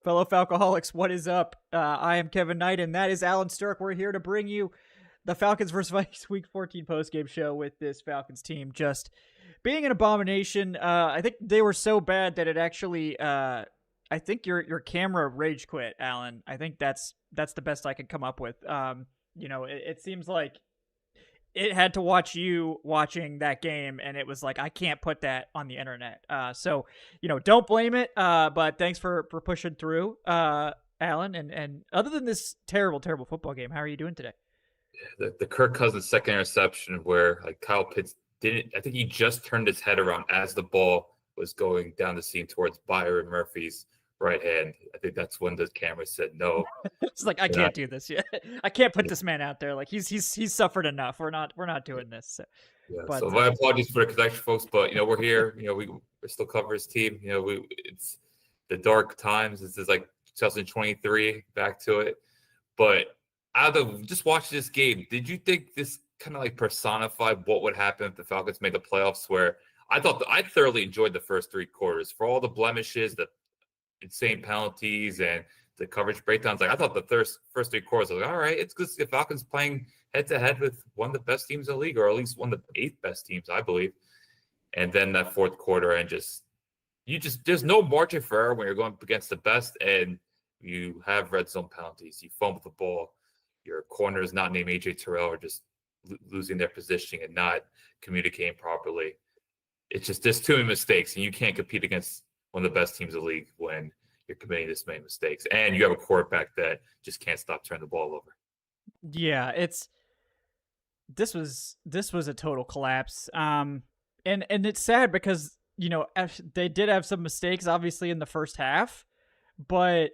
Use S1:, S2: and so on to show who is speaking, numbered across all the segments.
S1: Fellow Falcoholics, what is up? I am Kevin Knight, and that is Allen Strk. We're here to bring you the Falcons versus Vikings Week 14 postgame show with this Falcons team just being an abomination. I think they were so bad that it actually, I think your camera rage quit, Allen. I think that's the best I could come up with. It seems like it had to watch you watching that game, and it was like, I can't put that on the internet. So don't blame it. But thanks for pushing through, Alan. And other than this terrible football game, how are you doing today?
S2: The Kirk Cousins second interception, where like Kyle Pitts didn't, I think he just turned his head around as the ball was going down the seam towards Byron Murphy's right hand. I think that's when the camera said no.
S1: It's like, I can't do this yet. I can't put this man out there. Like he's suffered enough. We're not doing this. So.
S2: Yeah, but, so my apologies for the connection, folks. But we're here. We still cover his team. It's the dark times. This is like 2023, back to it. But out of just watching this game, did you think this kind of like personified what would happen if the Falcons made the playoffs? Where I thought I thoroughly enjoyed the first three quarters for all the blemishes, the insane penalties, and the coverage breakdowns. Like I thought the first three quarters, I was like, all right, it's good to see the Falcons playing head to head with one of the best teams in the league, or at least one of the 8th best teams, I believe. And then that fourth quarter, and there's no margin for error when you're going up against the best, and you have red zone penalties. You fumble the ball. Your corner is not named AJ Terrell, or just losing their positioning and not communicating properly. It's just there's too many mistakes, and you can't compete against one of the best teams in the league when you're committing this many mistakes, and you have a quarterback that just can't stop turning the ball over.
S1: Yeah, this was a total collapse. And it's sad because they did have some mistakes, obviously, in the first half, but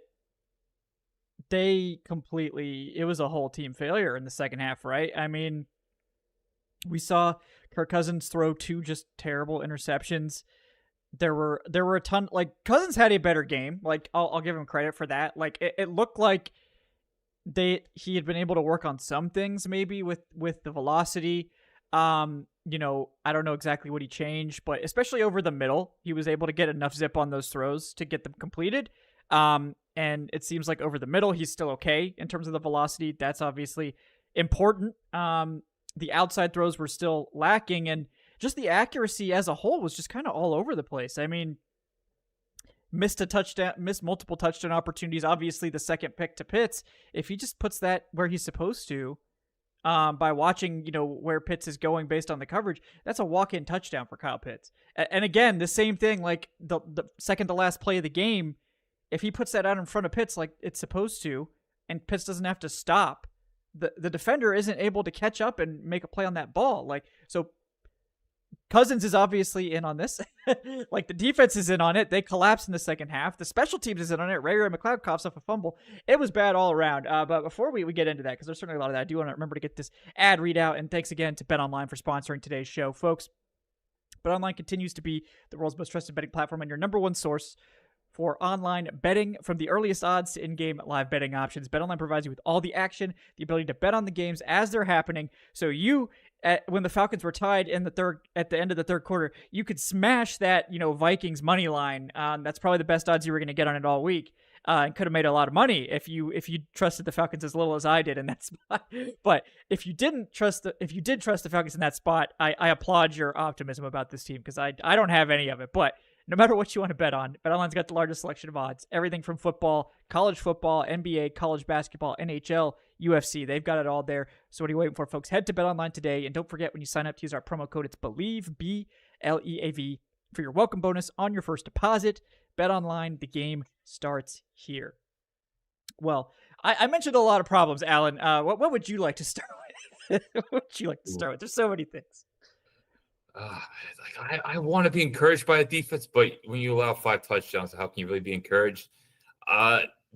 S1: it was a whole team failure in the second half, right? I mean, we saw Kirk Cousins throw 2 just terrible interceptions. There were a ton, like Cousins had a better game. Like I'll give him credit for that. Like it looked like he had been able to work on some things, maybe with the velocity. I don't know exactly what he changed, but especially over the middle, he was able to get enough zip on those throws to get them completed. And it seems like over the middle, he's still okay in terms of the velocity. That's obviously important. The outside throws were still lacking, and just the accuracy as a whole was just kind of all over the place. I mean, missed multiple touchdown opportunities. Obviously, the second pick to Pitts, if he just puts that where he's supposed to, by watching, where Pitts is going based on the coverage, that's a walk-in touchdown for Kyle Pitts. And again, the same thing, like the second to last play of the game, if he puts that out in front of Pitts like it's supposed to, and Pitts doesn't have to stop, the defender isn't able to catch up and make a play on that ball. Like, so Cousins is obviously in on this. Like, the defense is in on it. They collapse in the second half. The special teams is in on it. Ray McLeod coughs up a fumble. It was bad all around. But before we get into that, because there's certainly a lot of that, I do want to remember to get this ad readout. And thanks again to BetOnline for sponsoring today's show. Folks, BetOnline continues to be the world's most trusted betting platform and your number one source for online betting. From the earliest odds to in-game live betting options, BetOnline provides you with all the action, the ability to bet on the games as they're happening. So when the Falcons were tied at the end of the third quarter, you could smash that, Vikings money line. That's probably the best odds you were going to get on it all week, and could have made a lot of money if you trusted the Falcons as little as I did in that spot. But if you did trust the Falcons in that spot, I applaud your optimism about this team, because I don't have any of it. But no matter what you want to bet on, BetOnline's got the largest selection of odds. Everything from football, college football, NBA, college basketball, NHL, UFC. They've got it all there. So what are you waiting for, folks? Head to BetOnline today, and don't forget, when you sign up, to use our promo code. It's BELIEVE, BLEAV, for your welcome bonus on your first deposit. BetOnline, the game starts here. Well, I mentioned a lot of problems, Alan. What would you like to start with? What would you like to start with? There's so many things.
S2: I want to be encouraged by the defense, but when you allow 5 touchdowns, how can you really be encouraged?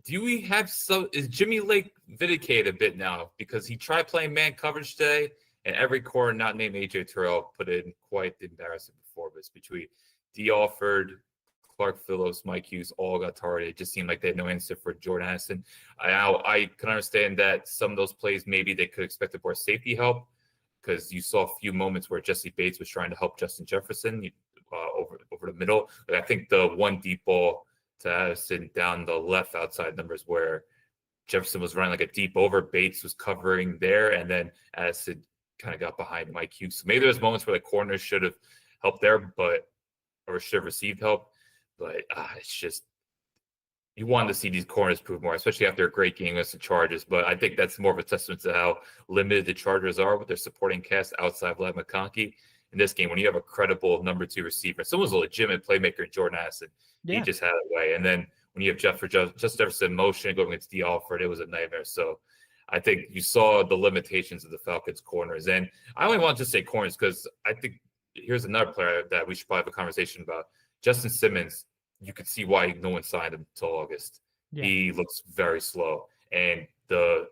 S2: Do we have is Jimmy Lake vindicated a bit now? Because he tried playing man coverage today, and every corner not named AJ Terrell put in quite the embarrassing performance. Between D. Alford, Clark Phillips, Mike Hughes, all got targeted. It just seemed like they had no answer for Jordan Addison. I can understand that some of those plays, maybe they could expect more safety help, because you saw a few moments where Jesse Bates was trying to help Justin Jefferson over the middle. But I think the one deep ball to Addison down the left outside numbers where Jefferson was running like a deep over, Bates was covering there, and then Addison kind of got behind Mike Hughes. So maybe there's moments where the corners should have helped there, or should have received help. But it's just, you wanted to see these corners prove more, especially after a great game against the Chargers. But I think that's more of a testament to how limited the Chargers are with their supporting cast outside Vlad McConkey. In this game, when you have a credible number 2 receiver, someone's a legitimate playmaker in Jordan Addison, he just had it way. And then when you have Justin Jefferson motion going against D. Alford, it was a nightmare. So I think you saw the limitations of the Falcons corners. And I only want to just say corners because I think here's another player that we should probably have a conversation about. Justin Simmons, you could see why no one signed him until August. Yeah. He looks very slow. And I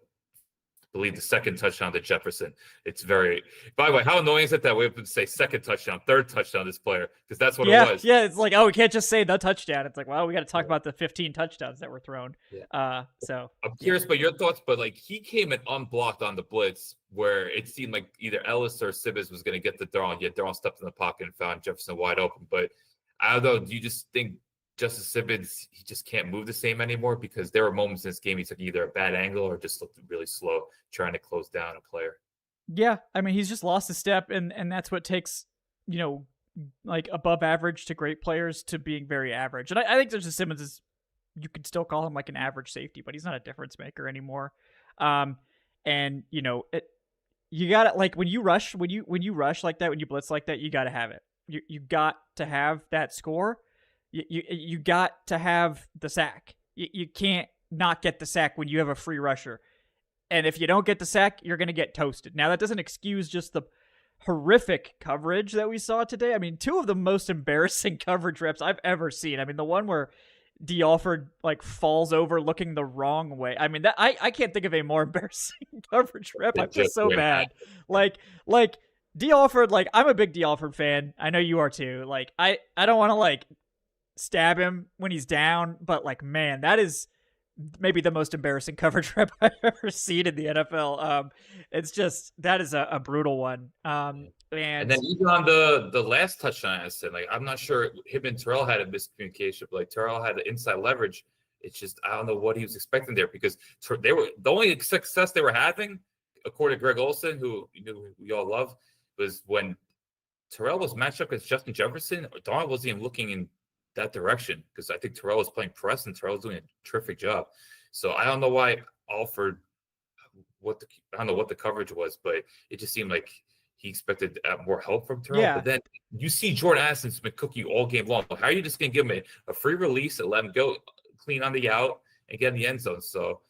S2: believe the second touchdown to Jefferson. It's very, by the way, how annoying is it that we have to say second touchdown, third touchdown this player? Because that's what it was.
S1: Yeah, it's like, oh, we can't just say the touchdown. It's like, well, we got to talk about the 15 touchdowns that were thrown.
S2: Yeah. I'm curious about your thoughts, but like he came in unblocked on the blitz where it seemed like either Ellis or Simmons was going to get the throw, and yet Darrell stepped in the pocket and found Jefferson wide open. But I don't know, do you just think Justin Simmons, he just can't move the same anymore? Because there were moments in this game he took either a bad angle or just looked really slow trying to close down a player.
S1: Yeah, I mean, he's just lost a step, and that's what takes, like above average to great players to being very average. And I think Justin Simmons is, you could still call him like an average safety, but he's not a difference maker anymore. And you got to, like, when you rush like that, when you blitz like that, you got to have it. You got to have that score. You got to have the sack. You can't not get the sack when you have a free rusher. And if you don't get the sack, you're going to get toasted. Now, that doesn't excuse just the horrific coverage that we saw today. I mean, 2 of the most embarrassing coverage reps I've ever seen. I mean, the one where D. Alford like falls over looking the wrong way. I mean, that I can't think of a more embarrassing coverage rep. I feel so bad. Like D. Alford, like, I'm a big D. Alford fan. I know you are too. Like, I don't want to like stab him when he's down, but like, man, that is maybe the most embarrassing coverage rep I've ever seen in the NFL. It's just, that is a brutal one. And
S2: then even on the last touchdown, I said, like, I'm not sure him and Terrell had a miscommunication, but like Terrell had the inside leverage. It's just, I don't know what he was expecting there, because they were, the only success they were having, according to Greg Olson, who we all love, was when Terrell was matched up against Justin Jefferson. Darnold wasn't even looking in that direction, because I think Terrell was playing press and Terrell was doing a terrific job. So I don't know why Alford, I don't know what the coverage was, but it just seemed like he expected more help from Terrell. Yeah. But then you see Jordan Addison's been cooking all game long. How are you just going to give him a free release and let him go clean on the out and get in the end zone? So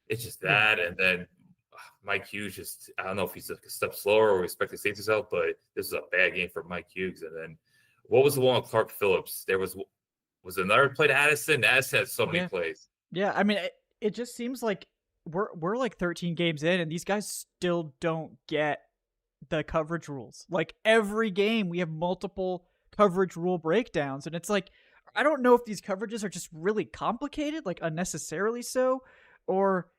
S2: it's just that. And then Mike Hughes, just, I don't know if he's a step slower or expected safety's out, but this is a bad game for Mike Hughes. And then what was the one with Clark Phillips? There was another play to Addison. Addison had so many plays.
S1: Yeah, I mean, it just seems like we're like 13 games in, and these guys still don't get the coverage rules. Like, every game we have multiple coverage rule breakdowns, and it's like, I don't know if these coverages are just really complicated, like unnecessarily so, or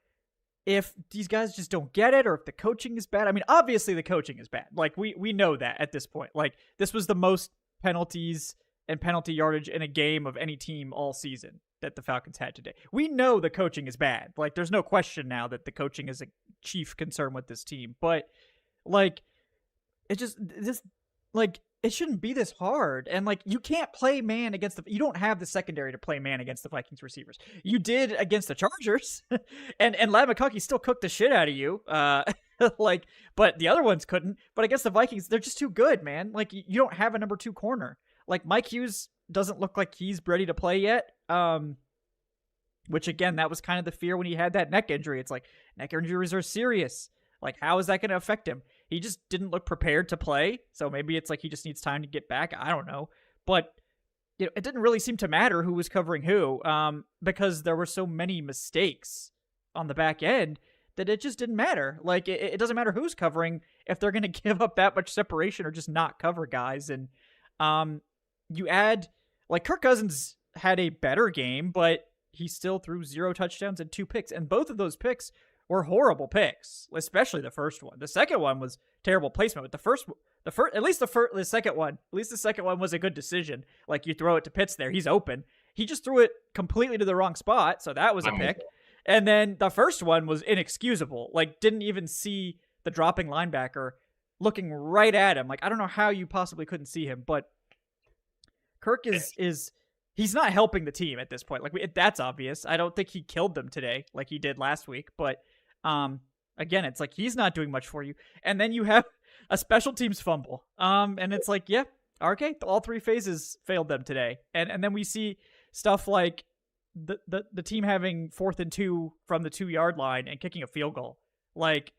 S1: if these guys just don't get it, or if the coaching is bad. I mean, obviously the coaching is bad. Like, we know that at this point. Like, this was the most penalties and penalty yardage in a game of any team all season that the Falcons had today. We know the coaching is bad. Like, there's no question now that the coaching is a chief concern with this team. But like, it shouldn't be this hard. And like, you can't play man against you don't have the secondary to play man against the Vikings receivers. You did against the Chargers, and Ladd McConkey still cooked the shit out of you. Like, but the other ones couldn't. But against the Vikings, they're just too good, man. Like, you don't have a number 2 corner. Like, Mike Hughes doesn't look like he's ready to play yet. Which again, that was kind of the fear when he had that neck injury. It's like, neck injuries are serious. Like, how is that going to affect him? He just didn't look prepared to play. So maybe it's like he just needs time to get back. I don't know. But it didn't really seem to matter who was covering who, because there were so many mistakes on the back end that it just didn't matter. Like, it doesn't matter who's covering if they're going to give up that much separation or just not cover guys. And you add, like, Kirk Cousins had a better game, but he still threw 0 touchdowns and 2 picks. And both of those picks were horrible picks, especially the first one. The second one was terrible placement, but the second one was a good decision. Like, you throw it to Pitts there, he's open. he just threw it completely to the wrong spot, so that was a pick. And then the first one was inexcusable. Like, didn't even see the dropping linebacker looking right at him. Like, I don't know how you possibly couldn't see him, but Kirk is he's not helping the team at this point. Like, that's obvious. I don't think he killed them today like he did last week, but again, it's like he's not doing much for you. And then you have a special teams fumble. And it's like, yeah, okay, all three phases failed them today. And then we see stuff like the team having 4th and 2 from the 2-yard line and kicking a field goal. Like,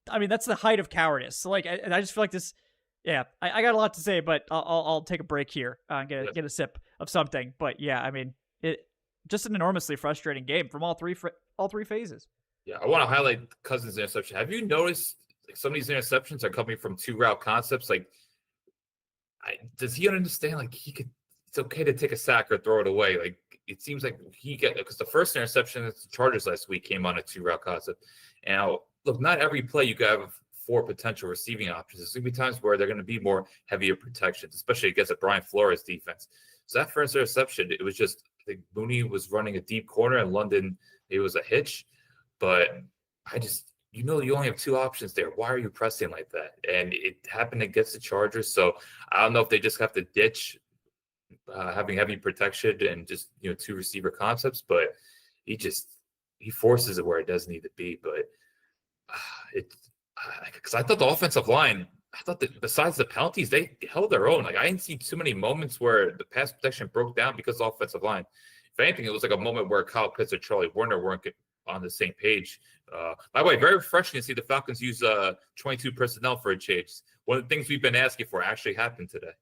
S1: I mean, that's the height of cowardice. So, like, I just feel like this. Yeah, I got a lot to say, but I'll take a break here and get a sip of something. But yeah, I mean, it just an enormously frustrating game from all three phases.
S2: Yeah, I want to highlight Cousins' interception. Have you noticed some of these interceptions are coming from 2-route concepts? Like, does he understand? Like, it's okay to take a sack or throw it away. Like, it seems like because the first interception at the Chargers last week came on a 2-route concept. And now, look, not every play you can have 4 potential receiving options. There's going to be times where they're going to be more heavier protections, especially against a Brian Flores defense. So that first interception, it was just, I think Mooney was running a deep corner and London, it was a hitch. But you only have 2 options there. Why are you pressing like that? And it happened against the Chargers. So I don't know if they just have to ditch having heavy protection and just, 2 receiver concepts, but he forces it where it doesn't need to be. But because I thought the offensive line, I thought that besides the penalties, they held their own. Like, I didn't see too many moments where the pass protection broke down because of the offensive line. If anything, it was like a moment where Kyle Pitts or Charlie Warner weren't on the same page. By the way, very refreshing to see the Falcons use 22 personnel for a change. One of the things we've been asking for actually happened today.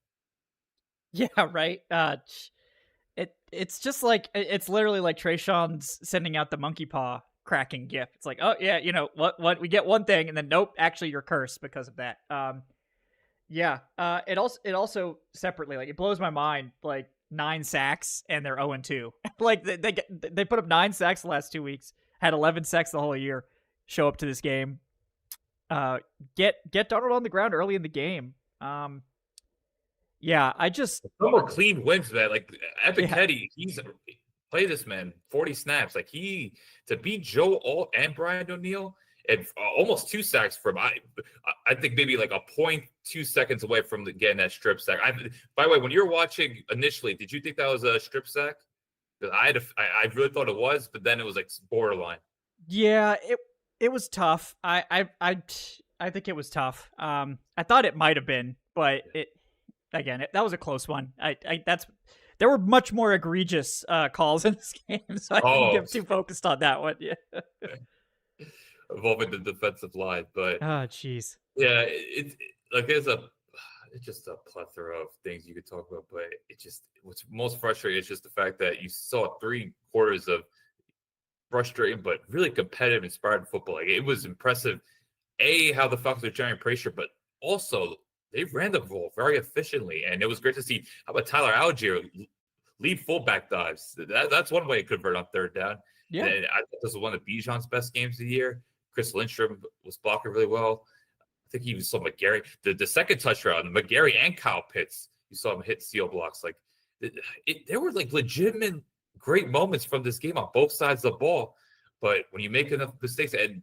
S1: Yeah, right. It's just like, it's literally like Trayshawn's sending out the monkey paw cracking gif. It's like, oh yeah, what we get one thing, and then nope, actually you're cursed because of that. It also separately, like, it blows my mind, like 9 sacks and they're 0-2. Like, they put up 9 sacks the last 2 weeks, had 11 sacks the whole year, show up to this game, get Darnold on the ground early in the game. I just
S2: some more clean wins, man. Like Epiketti, he's play this man 40 snaps. Like, to beat Joe Alt and Brian O'Neill and almost 2 sacks from I think maybe like a 0.2 seconds away from getting that strip sack. By the way, when you were watching initially, did you think that was a strip sack? Because I really thought it was, but then it was like borderline.
S1: Yeah, it was tough. I think it was tough. I thought it might have been, but that was a close one. There were much more egregious calls in this game, so I didn't get too focused on that one. Yeah,
S2: involving the defensive line, but
S1: oh, jeez.
S2: Yeah, it's just a plethora of things you could talk about. But what's most frustrating is just the fact that you saw 3 quarters of frustrating but really competitive, inspired football. Like, it was impressive, how the Falcons are generating pressure, but also they ran the ball very efficiently, and it was great to see. How about Tyler Algier lead fullback dives? That's one way to convert on 3rd down.
S1: Yeah,
S2: and I thought this was one of Bijan's best games of the year. Chris Lindstrom was blocking really well. I think you even saw McGarry. The second touchdown, McGarry and Kyle Pitts, you saw him hit seal blocks. Like, there were like legitimate great moments from this game on both sides of the ball. But when you make enough mistakes, and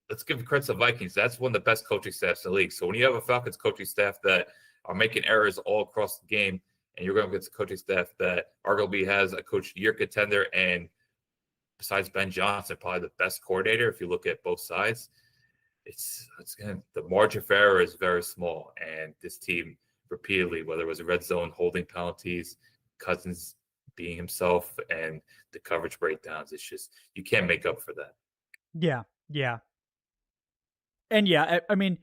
S2: let's give credit to the Vikings, that's one of the best coaching staffs in the league. So when you have a Falcons coaching staff that are making errors all across the game, and you're going against a coaching staff that arguably has a coach of the year contender, and besides Ben Johnson, probably the best coordinator if you look at both sides, it's the margin for error is very small. And this team repeatedly, whether it was a red zone holding penalties, Cousins being himself, and the coverage breakdowns, it's just, you can't make up for that.
S1: Yeah. And I mean,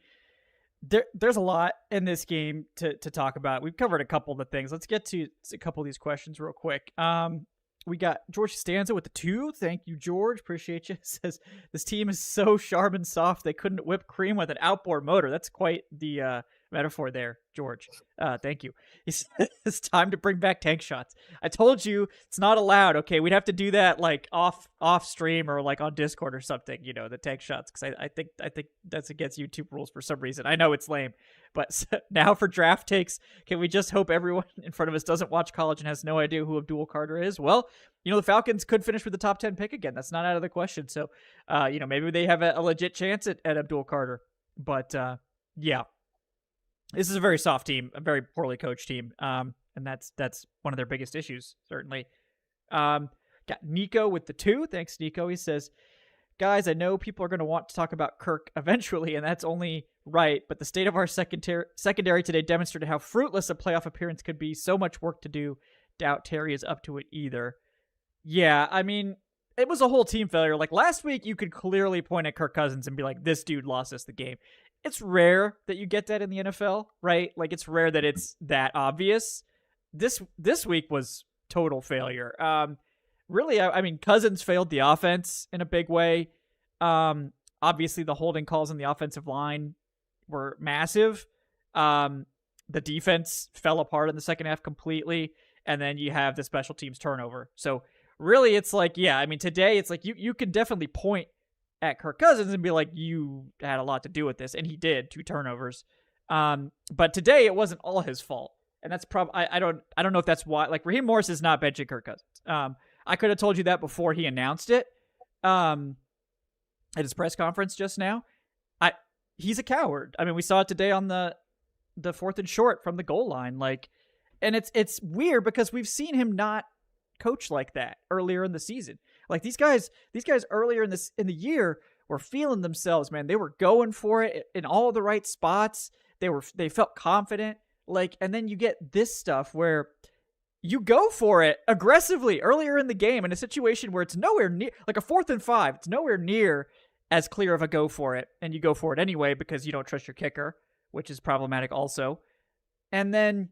S1: there's a lot in this game to talk about. We've covered a couple of the things. Let's get to a couple of these questions real quick. We got George Stanza with the 2. Thank you, George. Appreciate you. Says, this team is so sharp and soft, they couldn't whip cream with an outboard motor. That's quite the metaphor there, George. Thank you. It's time to bring back tank shots. I told you it's not allowed. Okay, we'd have to do that like off stream or like on Discord or something. The tank shots, because I think that's against YouTube rules for some reason. I know it's lame, but now for draft takes, can we just hope everyone in front of us doesn't watch college and has no idea who Abdul Carter is? Well, the Falcons could finish with the top 10 pick again. That's not out of the question. So, maybe they have a legit chance at Abdul Carter. But yeah, this is a very soft team, a very poorly coached team, and that's one of their biggest issues, certainly. Got Nico with the 2. Thanks, Nico. He says, guys, I know people are going to want to talk about Kirk eventually, and that's only right, but the state of our secondary today demonstrated how fruitless a playoff appearance could be. So much work to do. Doubt Terry is up to it either. Yeah, I mean, it was a whole team failure. Like last week, you could clearly point at Kirk Cousins and be like, this dude lost us the game. It's rare that you get that in the NFL, right? Like it's rare that it's that obvious. This week was total failure. Really, I mean, Cousins failed the offense in a big way. Obviously, the holding calls on the offensive line were massive. The defense fell apart in the second half completely. And then you have the special teams turnover. So really, it's like, yeah, I mean, today it's like you can definitely point at Kirk Cousins and be like, you had a lot to do with this. And he did, 2 turnovers. But today it wasn't all his fault. And that's probably, I don't know if that's why, like Raheem Morris is not benching Kirk Cousins. I could have told you that before he announced it at his press conference just now. He's a coward. I mean, we saw it today on the 4th and short from the goal line. Like, and it's weird because we've seen him not coach like that earlier in the season. Like these guys earlier in the year were feeling themselves, man. They were going for it in all the right spots. They felt confident. Like, and then you get this stuff where you go for it aggressively earlier in the game in a situation where it's nowhere near, like a 4th and 5. It's nowhere near as clear of a go for it, and you go for it anyway because you don't trust your kicker, which is problematic also. And then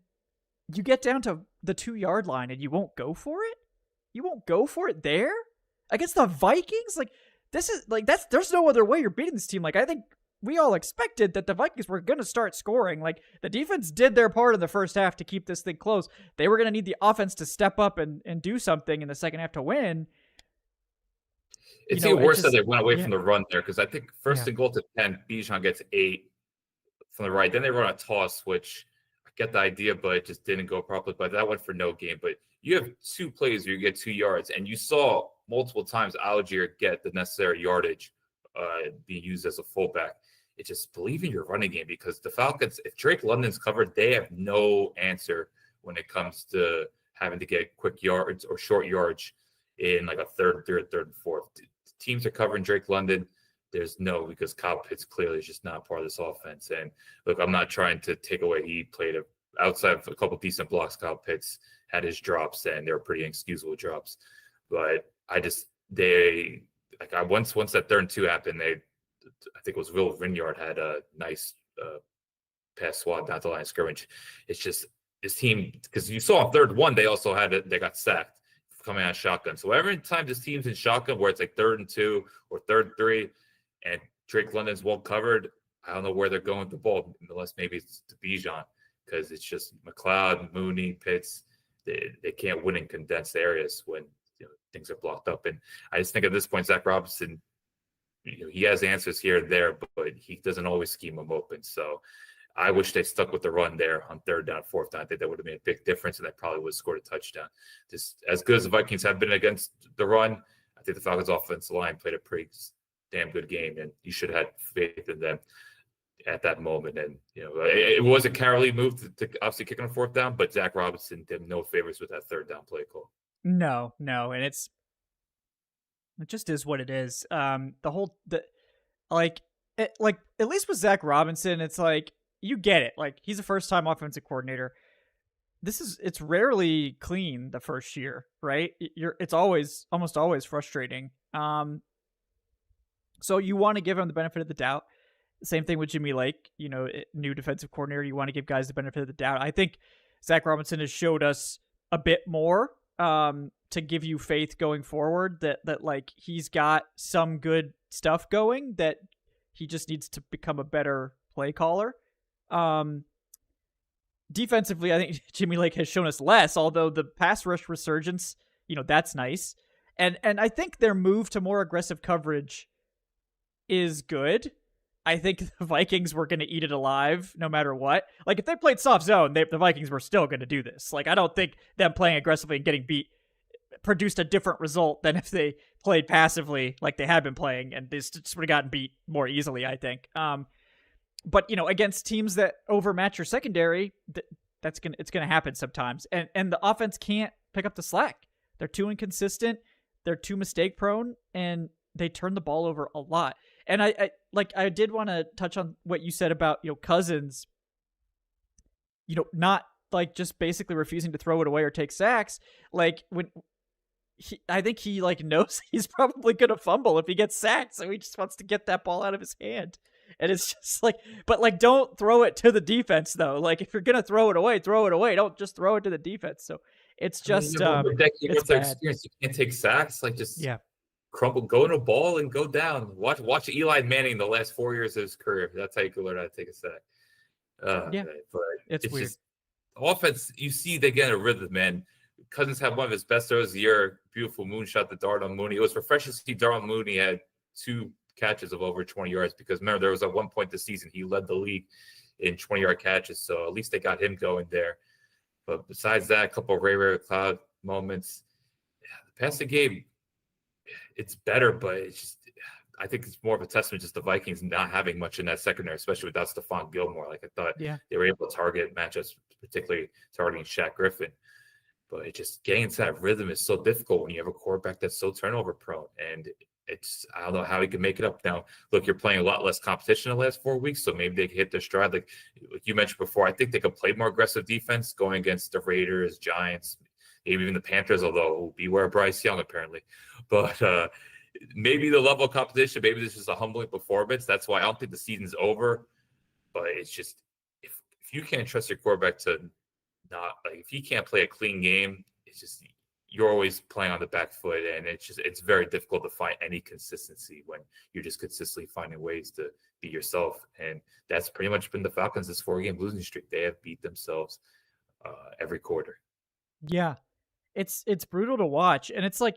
S1: you get down to the 2-yard line and you won't go for it? You won't go for it there? Against the Vikings? Like, this is, like, there's no other way you're beating this team. Like, I think we all expected that the Vikings were going to start scoring. Like, the defense did their part in the first half to keep this thing close. They were going to need the offense to step up and do something in the second half to win.
S2: It's even worse that they went away from the run there, because I think first and goal to 10, Bijan gets 8 from the right. Then they run a toss, which I get the idea, but it just didn't go properly. But that went for no gain. But you have 2 plays where you get 2 yards, and you saw multiple times Algier get the necessary yardage being used as a fullback. It's just believe in your running game, because the Falcons, if Drake London's covered, they have no answer when it comes to having to get quick yards or short yards in like a third and fourth. Teams are covering Drake London. There's no, because Kyle Pitts clearly is just not part of this offense. And look, I'm not trying to take away. He played outside of a couple decent blocks. Kyle Pitts had his drops, and they were pretty inexcusable drops. But once that 3rd and 2 happened, I think it was Will Vineyard had a nice pass swat down the line of scrimmage. It's just this team, because you saw on 3rd and 1, they got sacked coming out of shotgun. So every time this team's in shotgun, where it's like 3rd and 2 or 3rd and 3, and Drake London's well covered, I don't know where they're going with the ball, unless maybe it's to Bijan, because it's just McLeod, Mooney, Pitts. They can't win in condensed areas when things are blocked up. And I just think at this point, Zach Robinson, he has answers here and there, but he doesn't always scheme them open. So I wish they stuck with the run there on 3rd down, 4th down. I think that would have made a big difference, and that probably would have scored a touchdown. Just as good as the Vikings have been against the run, I think the Falcons' offensive line played a pretty damn good game, and you should have had faith in them at that moment. And it was a cowardly move to obviously kick on 4th down, but Zach Robinson did no favors with that 3rd down play call.
S1: No, and it just is what it is. At least with Zach Robinson, it's like, you get it. Like, he's a first-time offensive coordinator. It's rarely clean the first year, right? It's almost always frustrating. So you want to give him the benefit of the doubt. Same thing with Jimmy Lake, new defensive coordinator. You want to give guys the benefit of the doubt. I think Zach Robinson has showed us a bit more to give you faith going forward that like he's got some good stuff going, that he just needs to become a better play caller. And defensively, I think Jimmy Lake has shown us less, although the pass rush resurgence, that's nice. And I think their move to more aggressive coverage is good. I think the Vikings were going to eat it alive no matter what. Like, if they played soft zone, the Vikings were still going to do this. Like, I don't think them playing aggressively and getting beat produced a different result than if they played passively like they had been playing, and they just would have gotten beat more easily, I think. But, against teams that overmatch your secondary, it's going to happen sometimes. And the offense can't pick up the slack. They're too inconsistent. They're too mistake prone, and they turn the ball over a lot. And I did want to touch on what you said about, Cousins, not like just basically refusing to throw it away or take sacks. Like, I think he knows he's probably going to fumble if he gets sacked. So he just wants to get that ball out of his hand. And it's just but don't throw it to the defense though. Like, if you're going to throw it away. Don't just throw it to the defense. So it's just, it's bad.
S2: Experience. You can't take sacks. Crumble, go in a ball and go down. Watch Eli Manning the last 4 years of his career. That's how you can learn how to take a sack.
S1: But it's weird.
S2: Just offense. You see, they get a rhythm, man. Cousins had one of his best throws of the year. Beautiful moonshot to Darnell Mooney. It was refreshing to see Darnell Mooney had 2 catches of over 20 yards, because remember, there was at one point this season he led the league in 20-yard catches. So at least they got him going there. But besides that, a couple of Ray Cloud moments. The passing game, it's better, but it's just, I think it's more of a testament just the Vikings not having much in that secondary, especially without Stephon Gilmore. Like, I thought they were able to target matchups, particularly targeting Shaq Griffin. But it just, getting into that rhythm is so difficult when you have a quarterback that's so turnover prone. And I don't know how he can make it up. Now, look, you're playing a lot less competition the last 4 weeks, so maybe they can hit their stride. Like you mentioned before, I think they could play more aggressive defense going against the Raiders, Giants, maybe even the Panthers, although beware Bryce Young, apparently. But maybe the level of competition, maybe this is a humbling performance. That's why I don't think the season's over. But it's just, if you can't trust your quarterback to not, like, if he can't play a clean game, it's just, you're always playing on the back foot, and it's very difficult to find any consistency when you're just consistently finding ways to be yourself. And that's pretty much been the Falcons' this 4-game losing streak. They have beat themselves every quarter.
S1: Yeah, it's brutal to watch, and it's like,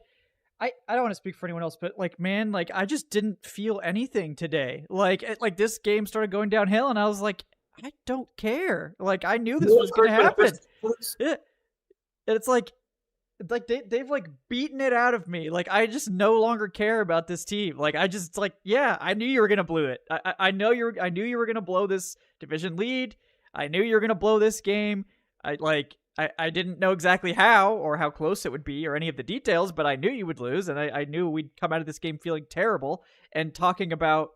S1: I don't want to speak for anyone else, but man, I just didn't feel anything today. Like this game started going downhill, and I was like, I don't care. Like, I knew this was going to happen. Yeah, and it's like they've beaten it out of me. Like, I just no longer care about this team. Like, I just I knew you were gonna blow it. I knew you were gonna blow this division lead. I knew you were gonna blow this game. I didn't know exactly how or how close it would be or any of the details, but I knew you would lose, and I knew we'd come out of this game feeling terrible and talking about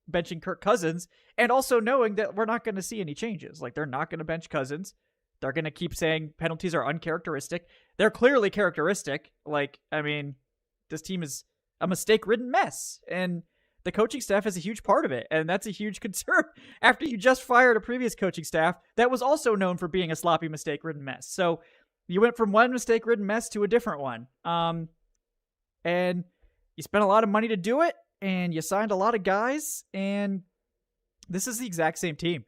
S1: benching Kirk Cousins, and also knowing that we're not going to see any changes. Like, they're not going to bench Cousins. They're going to keep saying penalties are uncharacteristic. They're clearly characteristic. This team is a mistake-ridden mess, and the coaching staff is a huge part of it, and that's a huge concern after you just fired a previous coaching staff that was also known for being a sloppy, mistake-ridden mess. So you went from one mistake-ridden mess to a different one, and you spent a lot of money to do it, and you signed a lot of guys, and this is the exact same team.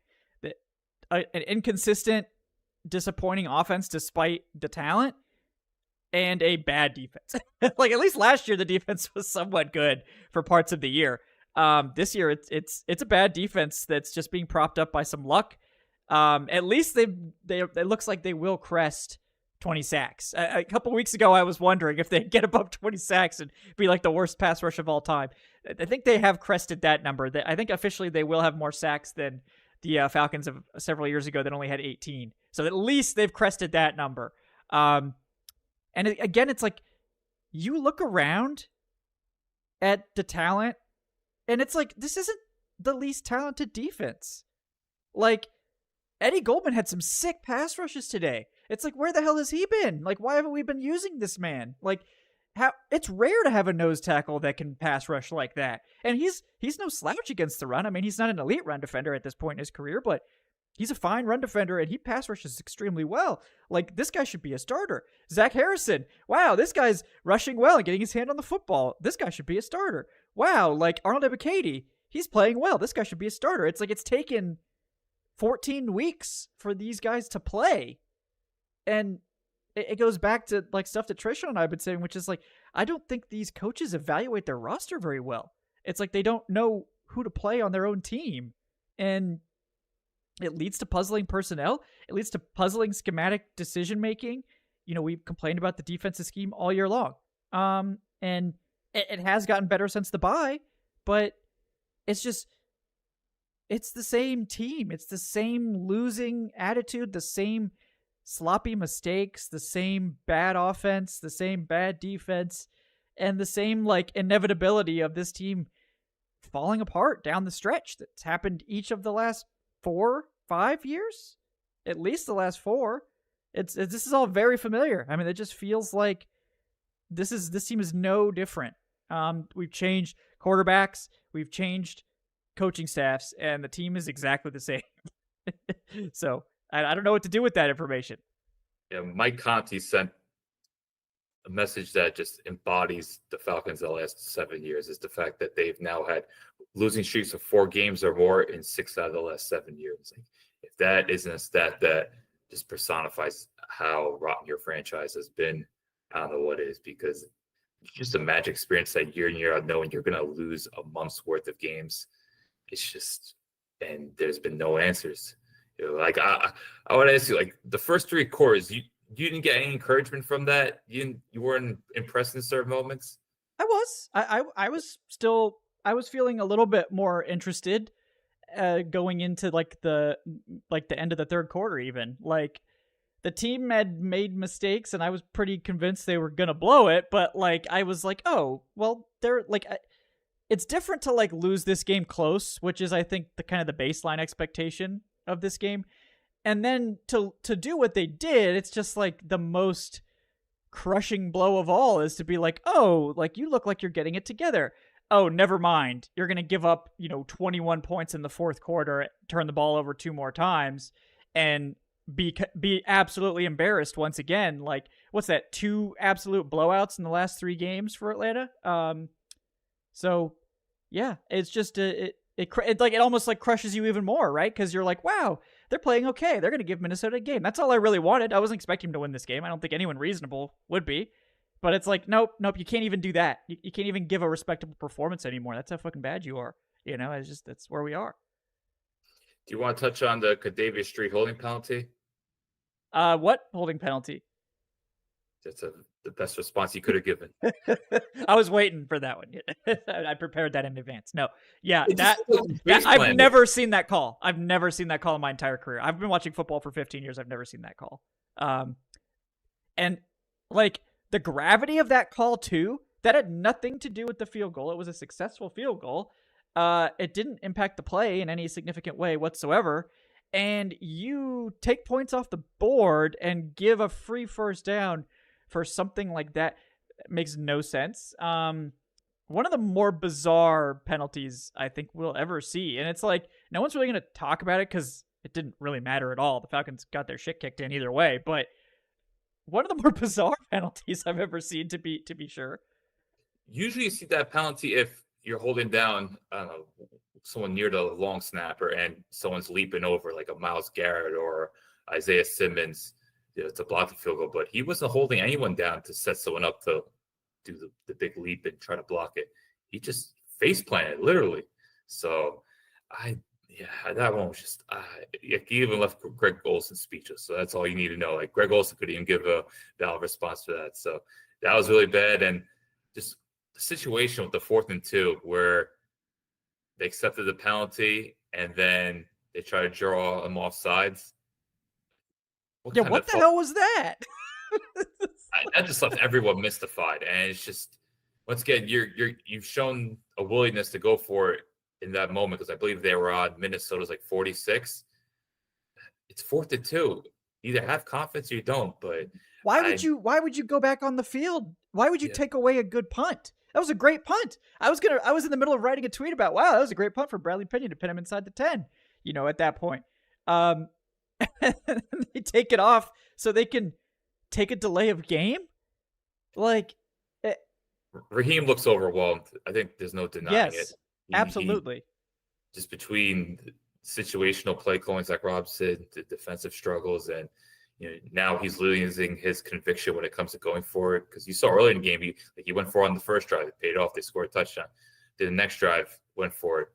S1: An inconsistent, disappointing offense despite the talent, and a bad defense. At least last year the defense was somewhat good for parts of the year. This year it's a bad defense that's just being propped up by some luck. At least it looks like they will crest 20 sacks. A couple weeks ago I was wondering if they'd get above 20 sacks and be like the worst pass rush of all time. I think they have crested that number. I think officially they will have more sacks than the Falcons of several years ago that only had 18. So at least they've crested that number. And again, it's like, you look around at the talent, and it's like, this isn't the least talented defense. Like, Eddie Goldman had some sick pass rushes today. It's like, where the hell has he been? Like, why haven't we been using this man? Like, it's rare to have a nose tackle that can pass rush like that. And he's no slouch against the run. I mean, he's not an elite run defender at this point in his career, but he's a fine run defender, and he pass rushes extremely well. Like, this guy should be a starter. Zach Harrison, wow, this guy's rushing well and getting his hand on the football. This guy should be a starter. Wow, like Arnold Ebiketie, he's playing well. This guy should be a starter. It's like, it's taken 14 weeks for these guys to play. And it goes back to like stuff that Trisha and I have been saying, which is like, I don't think these coaches evaluate their roster very well. It's like they don't know who to play on their own team. And it leads to puzzling personnel. It leads to puzzling schematic decision-making. We've complained about the defensive scheme all year long. And it has gotten better since the bye, but it's the same team. It's the same losing attitude, the same sloppy mistakes, the same bad offense, the same bad defense, and the same like inevitability of this team falling apart down the stretch that's happened each of the last 4-5 years, at least the last 4. This is all very familiar. I mean, it just feels like this team is no different. We've changed quarterbacks, we've changed coaching staffs, and the team is exactly the same. So I don't know what to do with that information.
S2: Yeah, Mike Conti sent a message that just embodies the Falcons the last 7 years, is the fact that they've now had losing streaks of 4 games or more in 6 out of the last 7 years. Like, if that isn't a stat that just personifies how rotten your franchise has been, I don't know what is, because it's just a magic experience that year in, year out, knowing you're going to lose a month's worth of games. It's just, and there's been no answers. Like, I want to ask you, like, the first 3 quarters, you didn't get any encouragement from that? You weren't impressed in certain moments?
S1: I was. I was feeling a little bit more interested going into the end of the third quarter even. Like, the team had made mistakes and I was pretty convinced they were going to blow it, but like I was like, "Oh, well, they're like it's different to like lose this game close, which is I think the kind of the baseline expectation of this game. And then to do what they did, it's just like the most crushing blow of all is to be like, oh, like you look like you're getting it together. Oh, never mind. You're going to give up, 21 points in the fourth quarter, turn the ball over 2 more times, and be absolutely embarrassed once again. Like, what's that? 2 absolute blowouts in the last 3 games for Atlanta. So yeah, it's just it almost like crushes you even more, right? Because you're like, wow, they're playing okay. They're going to give Minnesota a game. That's all I really wanted. I wasn't expecting them to win this game. I don't think anyone reasonable would be. But it's like, nope, you can't even do that. You can't even give a respectable performance anymore. That's how fucking bad you are. That's where we are.
S2: Do you want to touch on the Kadavius Street holding penalty?
S1: What holding penalty?
S2: That's the best response you could have given.
S1: I was waiting for that one. I prepared that in advance. No, yeah,
S2: that
S1: I've never seen that call. I've never seen that call in my entire career. I've been watching football for 15 years. I've never seen that call. And like the gravity of that call too, that had nothing to do with the field goal. It was a successful field goal. It didn't impact the play in any significant way whatsoever. And you take points off the board and give a free first down for something like that. It makes no sense. One of the more bizarre penalties I think we'll ever see. And it's like, no one's really going to talk about it because it didn't really matter at all. The Falcons got their shit kicked in either way. But one of the more bizarre penalties I've ever seen, to be sure.
S2: Usually you see that penalty if you're holding down, I don't know, someone near the long snapper and someone's leaping over, like a Myles Garrett or Isaiah Simmons, to block the field goal. But he wasn't holding anyone down to set someone up to do the big leap and try to block it. He just face planted, literally. So that one was just he even left Greg Olsen speechless. So that's all you need to know. Like, Greg Olsen couldn't even give a valid response to that. So that was really bad. And just the situation with the 4th and 2 where they accepted the penalty and then they try to draw them off sides.
S1: What the hell was that?
S2: That just left everyone mystified. And it's just, once again, you've shown a willingness to go for it in that moment, because I believe they were on Minnesota's like 46. It's 4th and 2. Either have confidence or you don't. But
S1: why would you go back on the field? Why would you take away a good punt? That was a great punt. I was in the middle of writing a tweet about, wow, that was a great punt for Bradley Pinion to pin him inside the 10, at that point. They take it off so they can take a delay of game. Like,
S2: Raheem looks overwhelmed. I think there's no denying it.
S1: Absolutely.
S2: Just between situational play callings like Rob said, the defensive struggles, and now he's losing his conviction when it comes to going for it. Because you saw early in the game, he went for it on the first drive, it paid off, they scored a touchdown. Then the next drive went for it.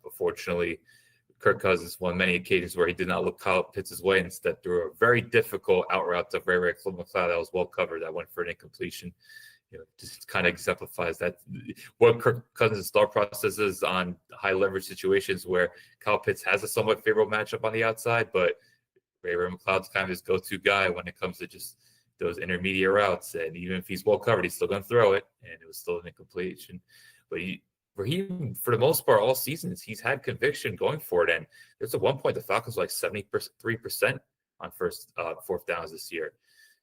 S2: Unfortunately, Kirk Cousins won many occasions where he did not look Kyle Pitts' way, and instead threw a very difficult out route to Ray McCloud that was well covered, that went for an incompletion. Just kind of exemplifies that what Kirk Cousins' thought process is on high leverage situations where Kyle Pitts has a somewhat favorable matchup on the outside, but Ray McCloud's kind of his go-to guy when it comes to just those intermediate routes. And even if he's well covered, he's still going to throw it, and it was still an incompletion. But Raheem, for the most part, all seasons, he's had conviction going for it. And there's at one point the Falcons were like 73% on fourth downs this year.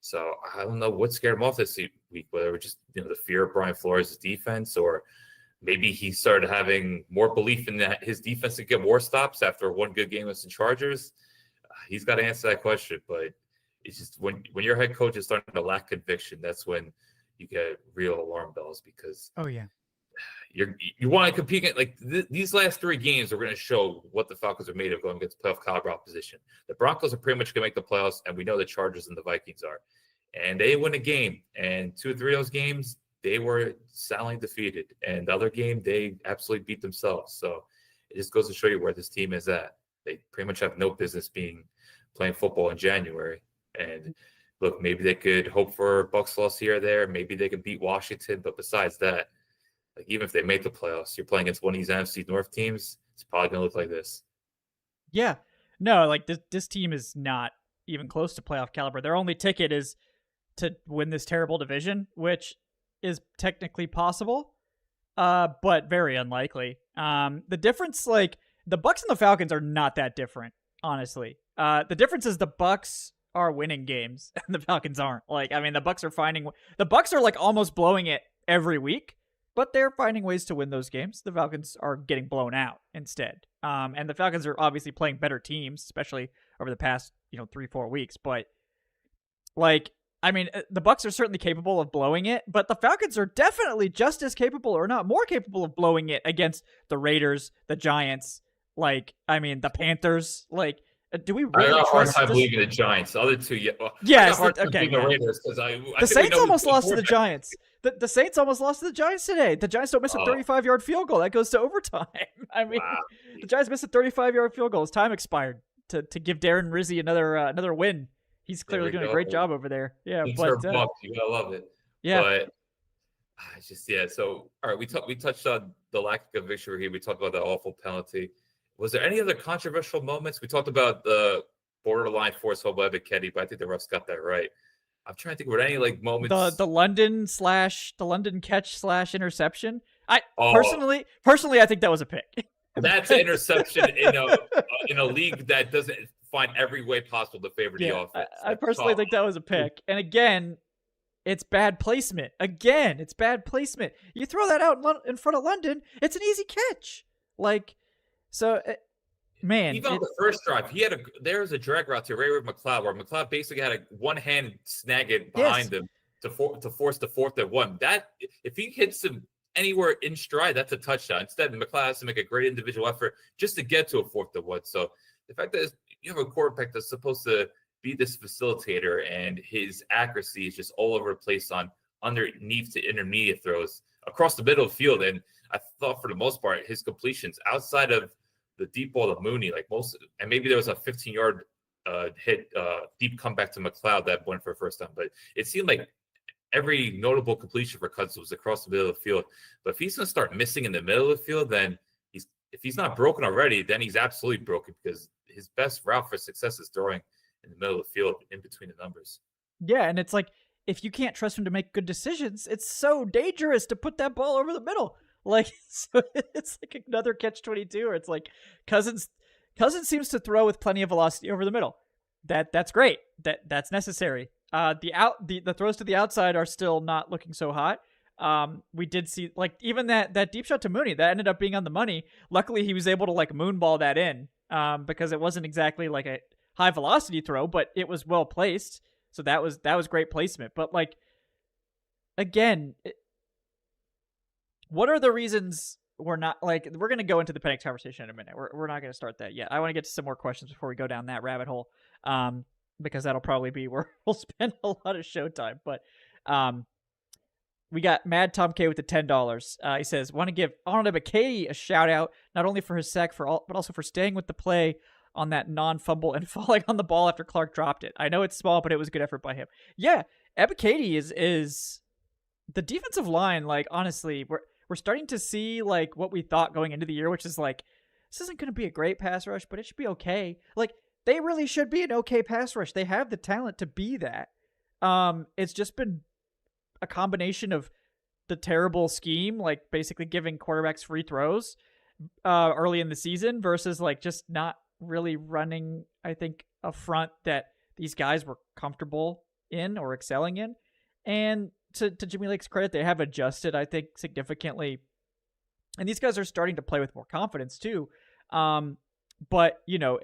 S2: So I don't know what scared him off this week, whether it was just the fear of Brian Flores' defense, or maybe he started having more belief in that his defense could get more stops after one good game against the Chargers. He's got to answer that question. But it's just when your head coach is starting to lack conviction, that's when you get real alarm bells, because you want to compete. Like these last three games are going to show what the Falcons are made of going against playoff caliber opposition. The Broncos are pretty much going to make the playoffs, and we know the Chargers and the Vikings are. And they win a game, and 2 or 3 of those games, they were soundly defeated. And the other game, they absolutely beat themselves. So it just goes to show you where this team is at. They pretty much have no business playing football in January. And look, maybe they could hope for a Bucs loss here or there. Maybe they could beat Washington. But besides that, like even if they make the playoffs, you're playing against one of these NFC North teams, it's probably going to look like this.
S1: Yeah. No, like this team is not even close to playoff caliber. Their only ticket is to win this terrible division, which is technically possible, but very unlikely. The difference, like the Bucs and the Falcons are not that different, honestly. The difference is the Bucs are winning games and the Falcons aren't. Like, I mean, the Bucs are like almost blowing it every week, but they're finding ways to win those games. The Falcons are getting blown out instead. And the Falcons are obviously playing better teams, especially over the past, 3-4 weeks. But like, I mean, the Bucs are certainly capable of blowing it, but the Falcons are definitely just as capable, or not more capable, of blowing it against the Raiders, the Giants, the Panthers. Like, do we really
S2: I got a hard
S1: trust
S2: time believing the Giants. The other two,
S1: yes,
S2: okay. The Raiders,
S1: the Saints almost lost to the Giants. The Saints almost lost to the Giants today. The Giants don't miss a 35-yard field goal. That goes to overtime. I mean, The Giants missed a 35-yard field goal. His time expired to give Darren Rizzi another win. He's clearly doing a great job over there. Yeah,
S2: but you gotta love it.
S1: Yeah,
S2: but it's just So all right, we touched on the lack of conviction here. We talked about that awful penalty. Was there any other controversial moments? We talked about the borderline forced fumble by Ketty, but I think the refs got that right. I'm trying to think, were there any moments?
S1: The London catch / interception. Personally, I think that was a pick.
S2: That's an interception in a league that doesn't find every way possible to favor the offense.
S1: I personally think that was a pick. And again, it's bad placement. You throw that out in front of London, it's an easy catch. Even
S2: on the first drive, there was a drag route to Ray McCloud where McCloud basically had one hand snag it behind him to force the 4th and 1. That if he hits him anywhere in stride, that's a touchdown. Instead, McCloud has to make a great individual effort just to get to a 4th and 1. So the fact that you have a quarterback that's supposed to be this facilitator and his accuracy is just all over the place on underneath to intermediate throws across the middle of the field. And I thought for the most part, his completions outside of the deep ball to Mooney, and maybe there was a 15-yard hit, deep comeback to McCloud that went for a first down. But it seemed like every notable completion for Cousins was across the middle of the field. But if he's going to start missing in the middle of the field, then if he's not broken already, then he's absolutely broken, because his best route for success is throwing in the middle of the field in between the numbers.
S1: Yeah, and it's like, if you can't trust him to make good decisions, it's so dangerous to put that ball over the middle. So it's like another catch-22, where it's like Cousins seems to throw with plenty of velocity over the middle. That's great. That's necessary. The throws to the outside are still not looking so hot. We did see even that deep shot to Mooney that ended up being on the money. Luckily, he was able to moonball that in, because it wasn't exactly like a high velocity throw, but it was well placed. So that was great placement. But again, what are the reasons we're not like we're gonna go into the Penix conversation in a minute. We're not gonna start that yet. I want to get to some more questions before we go down that rabbit hole, because that'll probably be where we'll spend a lot of showtime. But we got Mad Tom K with the $10. He says, want to give Arnold Ebiketie a shout out, not only for his sack but also for staying with the play on that non-fumble and falling on the ball after Clark dropped it. I know it's small, but it was good effort by him. Yeah, Ebiketie is the defensive line. Like, honestly, we're starting to see like what we thought going into the year, which is like, this isn't going to be a great pass rush, but it should be okay. Like, they really should be an okay pass rush. They have the talent to be that. It's just been a combination of the terrible scheme, like basically giving quarterbacks free throws early in the season versus like just not really running, I think, a front that these guys were comfortable in or excelling in. And to Jimmy Lake's credit, they have adjusted, I think, significantly. And these guys are starting to play with more confidence too. But, you know,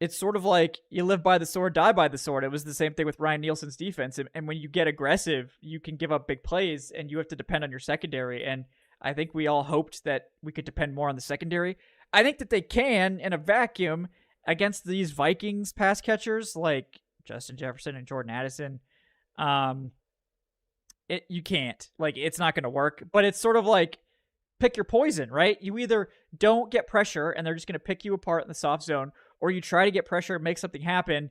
S1: it's sort of like you live by the sword, die by the sword. It was the same thing with Ryan Nielsen's defense. And when you get aggressive, you can give up big plays and you have to depend on your secondary. And I think we all hoped that we could depend more on the secondary. I think that they can in a vacuum against these Vikings pass catchers like Justin Jefferson and Jordan Addison. You can't. Like, it's not going to work. But it's sort of like pick your poison, right? You either don't get pressure and they're just going to pick you apart in the soft zone, or you try to get pressure and make something happen.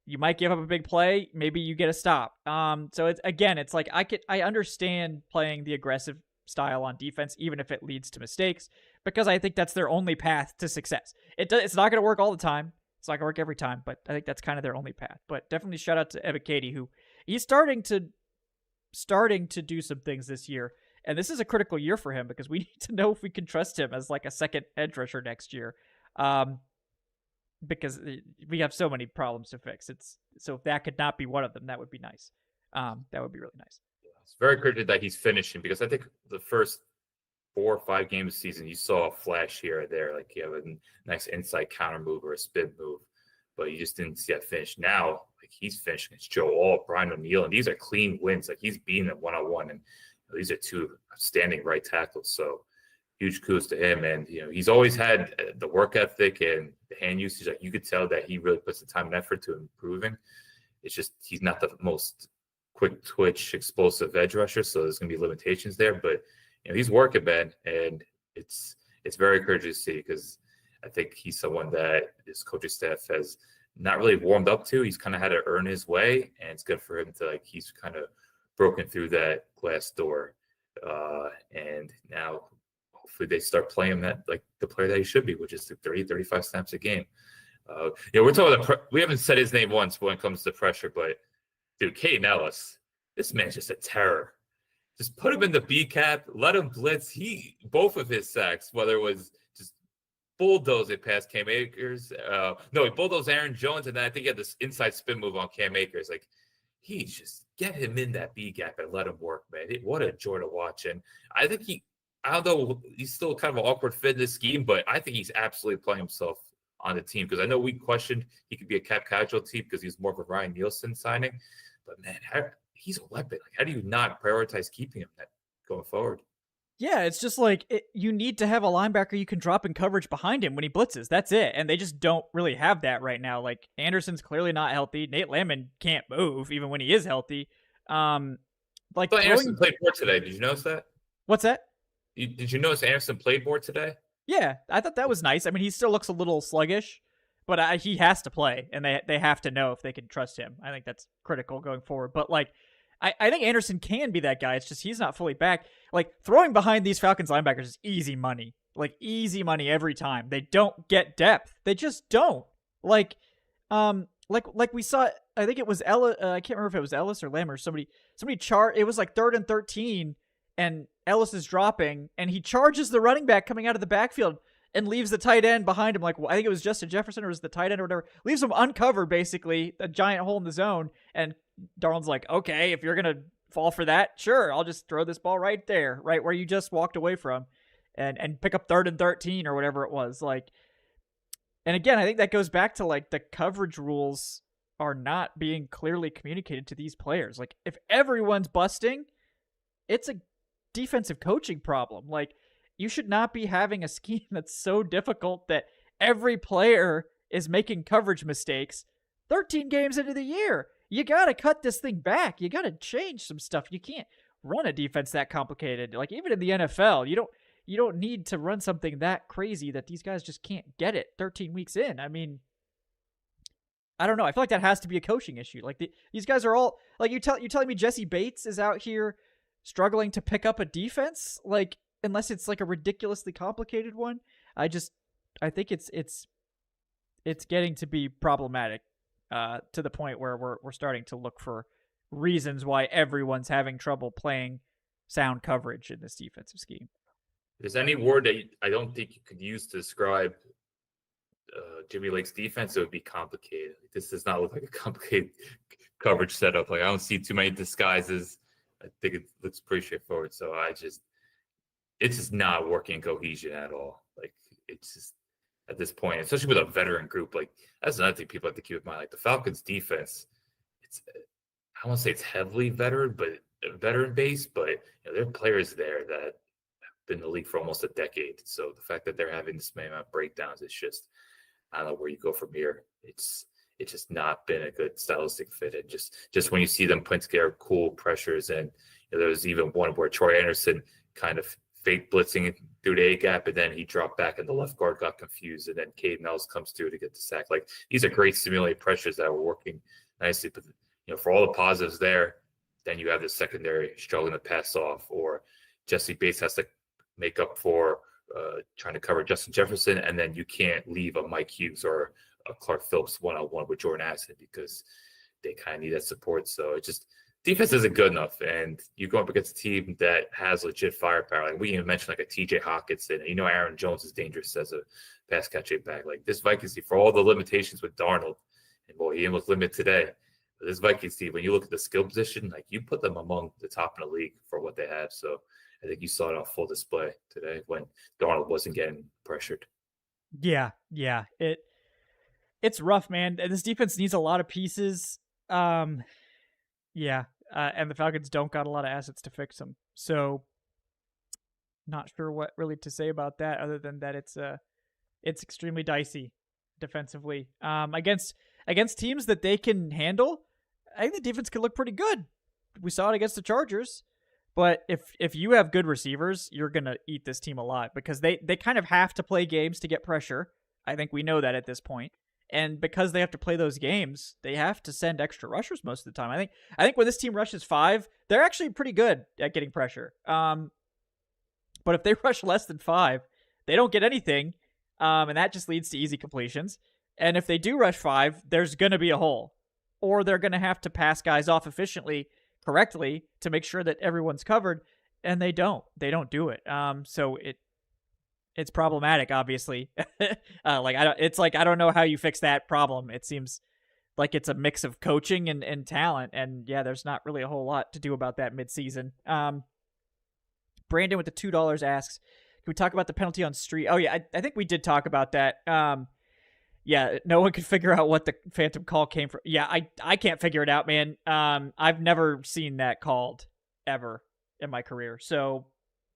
S1: You might give up a big play. Maybe you get a stop. So it's like I understand playing the aggressive style on defense, even if it leads to mistakes, because I think that's their only path to success. It's not going to work all the time. It's not going to work every time, but I think that's kind of their only path. But definitely shout out to Ebiketie, who he's starting to do some things this year. And this is a critical year for him because we need to know if we can trust him as like a second edge rusher next year. Because we have so many problems to fix. So if that could not be one of them, that would be nice. That would be really nice.
S2: It's very critical that he's finishing, because I think the first 4 or 5 games of the season, you saw a flash here or there, like you have a nice inside counter move or a spin move, but you just didn't see that finish. Now, like, he's finishing against Joe Alt, Brian O'Neill, and these are clean wins. Like, he's beating them one-on-one, and these are 2 outstanding right tackles. So huge kudos to him. And, you know, he's always had the work ethic and the hand usage. Like, you could tell that he really puts the time and effort to improving. It's just he's not the most quick twitch, explosive edge rusher, so there's going to be limitations there. But, you know, he's working, man, and it's very encouraging to see, because I think he's someone that his coaching staff has not really warmed up to. He's kind of had to earn his way, and it's good for him to, like, he's kind of broken through that glass door. And now hopefully they start playing that like the player that he should be, which is 30-35 snaps a game. We're talking about we haven't said his name once when it comes to pressure, but dude, Knight and Allen, this man's just a terror. Just put him in the B cap, let him blitz. Both of his sacks, whether it was just bulldozing past Cam Akers, he bulldozed Aaron Jones, and then I think he had this inside spin move on Cam Akers. Like, he just get him in that B gap and let him work, man. What a joy to watch. And I think I don't know, he's still kind of an awkward fit in this scheme, but I think he's absolutely playing himself on the team, because I know we questioned he could be a cap casualty because he's more of a Ryan Nielsen signing. But, man, he's a weapon. Like, how do you not prioritize keeping him going forward?
S1: Yeah, it's just like you need to have a linebacker you can drop in coverage behind him when he blitzes. That's it. And they just don't really have that right now. Like, Anderson's clearly not healthy. Nate Landman can't move even when he is healthy. Anderson
S2: played more today. Did you notice that?
S1: What's that?
S2: Did you notice Anderson played more today?
S1: Yeah, I thought that was nice. I mean, he still looks a little sluggish, but he has to play, and they have to know if they can trust him. I think that's critical going forward. But, like, I think Anderson can be that guy. It's just he's not fully back. Like, throwing behind these Falcons linebackers is easy money. Like, easy money every time. They don't get depth. They just don't. Like we saw, I think it was Ellis, I can't remember if it was Ellis or Lamb or somebody it was like 3rd and 13, and Ellis is dropping, and he charges the running back coming out of the backfield and leaves the tight end behind him. Like, I think it was Justin Jefferson, or was the tight end or whatever. Leaves him uncovered, basically, a giant hole in the zone. And Darnold's like, okay, if you're going to fall for that, sure, I'll just throw this ball right there, right where you just walked away from, and pick up 3rd and 13 or whatever it was. Like, and again, I think that goes back to, like, the coverage rules are not being clearly communicated to these players. Like, if everyone's busting, it's a defensive coaching problem. Like, you should not be having a scheme that's so difficult that every player is making coverage mistakes 13 games into the year. You got to cut this thing back. You got to change some stuff. You can't run a defense that complicated. Like, even in the NFL, you don't need to run something that crazy that these guys just can't get it 13 weeks in. I mean, I don't know. I feel like that has to be a coaching issue. Like, these guys are all like, you're telling me Jesse Bates is out here struggling to pick up a defense, like, unless it's like a ridiculously complicated one. I think it's getting to be problematic to the point where we're starting to look for reasons why everyone's having trouble playing sound coverage in this defensive scheme.
S2: If there's any word that I don't think you could use to describe Jimmy Lake's defense, it would be complicated. This does not look like a complicated coverage setup. Like, I don't see too many disguises. I think it looks pretty straightforward. So it's just not working cohesion at all. Like, it's just at this point, especially with a veteran group, like, that's another thing people have to keep in mind. Like, the Falcons defense, I won't say it's heavily veteran based, but there are players there that have been in the league for almost a decade. So the fact that they're having this many amount of breakdowns, it's just, I don't know where you go from here. It's just not been a good stylistic fit. And just when you see them putting together cool pressures, and there was even one where Troy Anderson kind of fake blitzing through the A gap, and then he dropped back and the left guard got confused, and then Cade Mells comes through to get the sack. Like, these are great simulated pressures that were working nicely. But for all the positives there, then you have the secondary struggling to pass off, or Jesse Bates has to make up for trying to cover Justin Jefferson, and then you can't leave a Mike Hughes or a Clark Phillips one-on-one with Jordan Addison because they kind of need that support. So it just, defense isn't good enough, and you go up against a team that has legit firepower. Like, we even mentioned like a TJ Hawkinson. Aaron Jones is dangerous as a pass catching back. Like, this Vikings team, for all the limitations with Darnold, and boy, he was limited today. But this Vikings team, when you look at the skill position, like, you put them among the top in the league for what they have. So I think you saw it on full display today when Darnold wasn't getting pressured.
S1: Yeah. It's rough, man. This defense needs a lot of pieces. And the Falcons don't got a lot of assets to fix them. So not sure what really to say about that, other than that it's extremely dicey defensively. Against teams that they can handle, I think the defense could look pretty good. We saw it against the Chargers. But if you have good receivers, you're going to eat this team alive, because they kind of have to play games to get pressure. I think we know that at this point. And because they have to play those games, they have to send extra rushers most of the time. I think when this team rushes 5, they're actually pretty good at getting pressure. But if they rush less than 5, they don't get anything. And that just leads to easy completions. And if they do rush 5, there's going to be a hole. Or they're going to have to pass guys off efficiently, correctly, to make sure that everyone's covered. And they don't do it. So it's problematic, obviously. I don't know how you fix that problem. It seems like it's a mix of coaching and talent. And yeah, there's not really a whole lot to do about that midseason. Brandon with the $2 asks, can we talk about the penalty on Street? Oh yeah, I think we did talk about that. Yeah, no one could figure out what the phantom call came from. Yeah, I can't figure it out, man. I've never seen that called ever in my career. So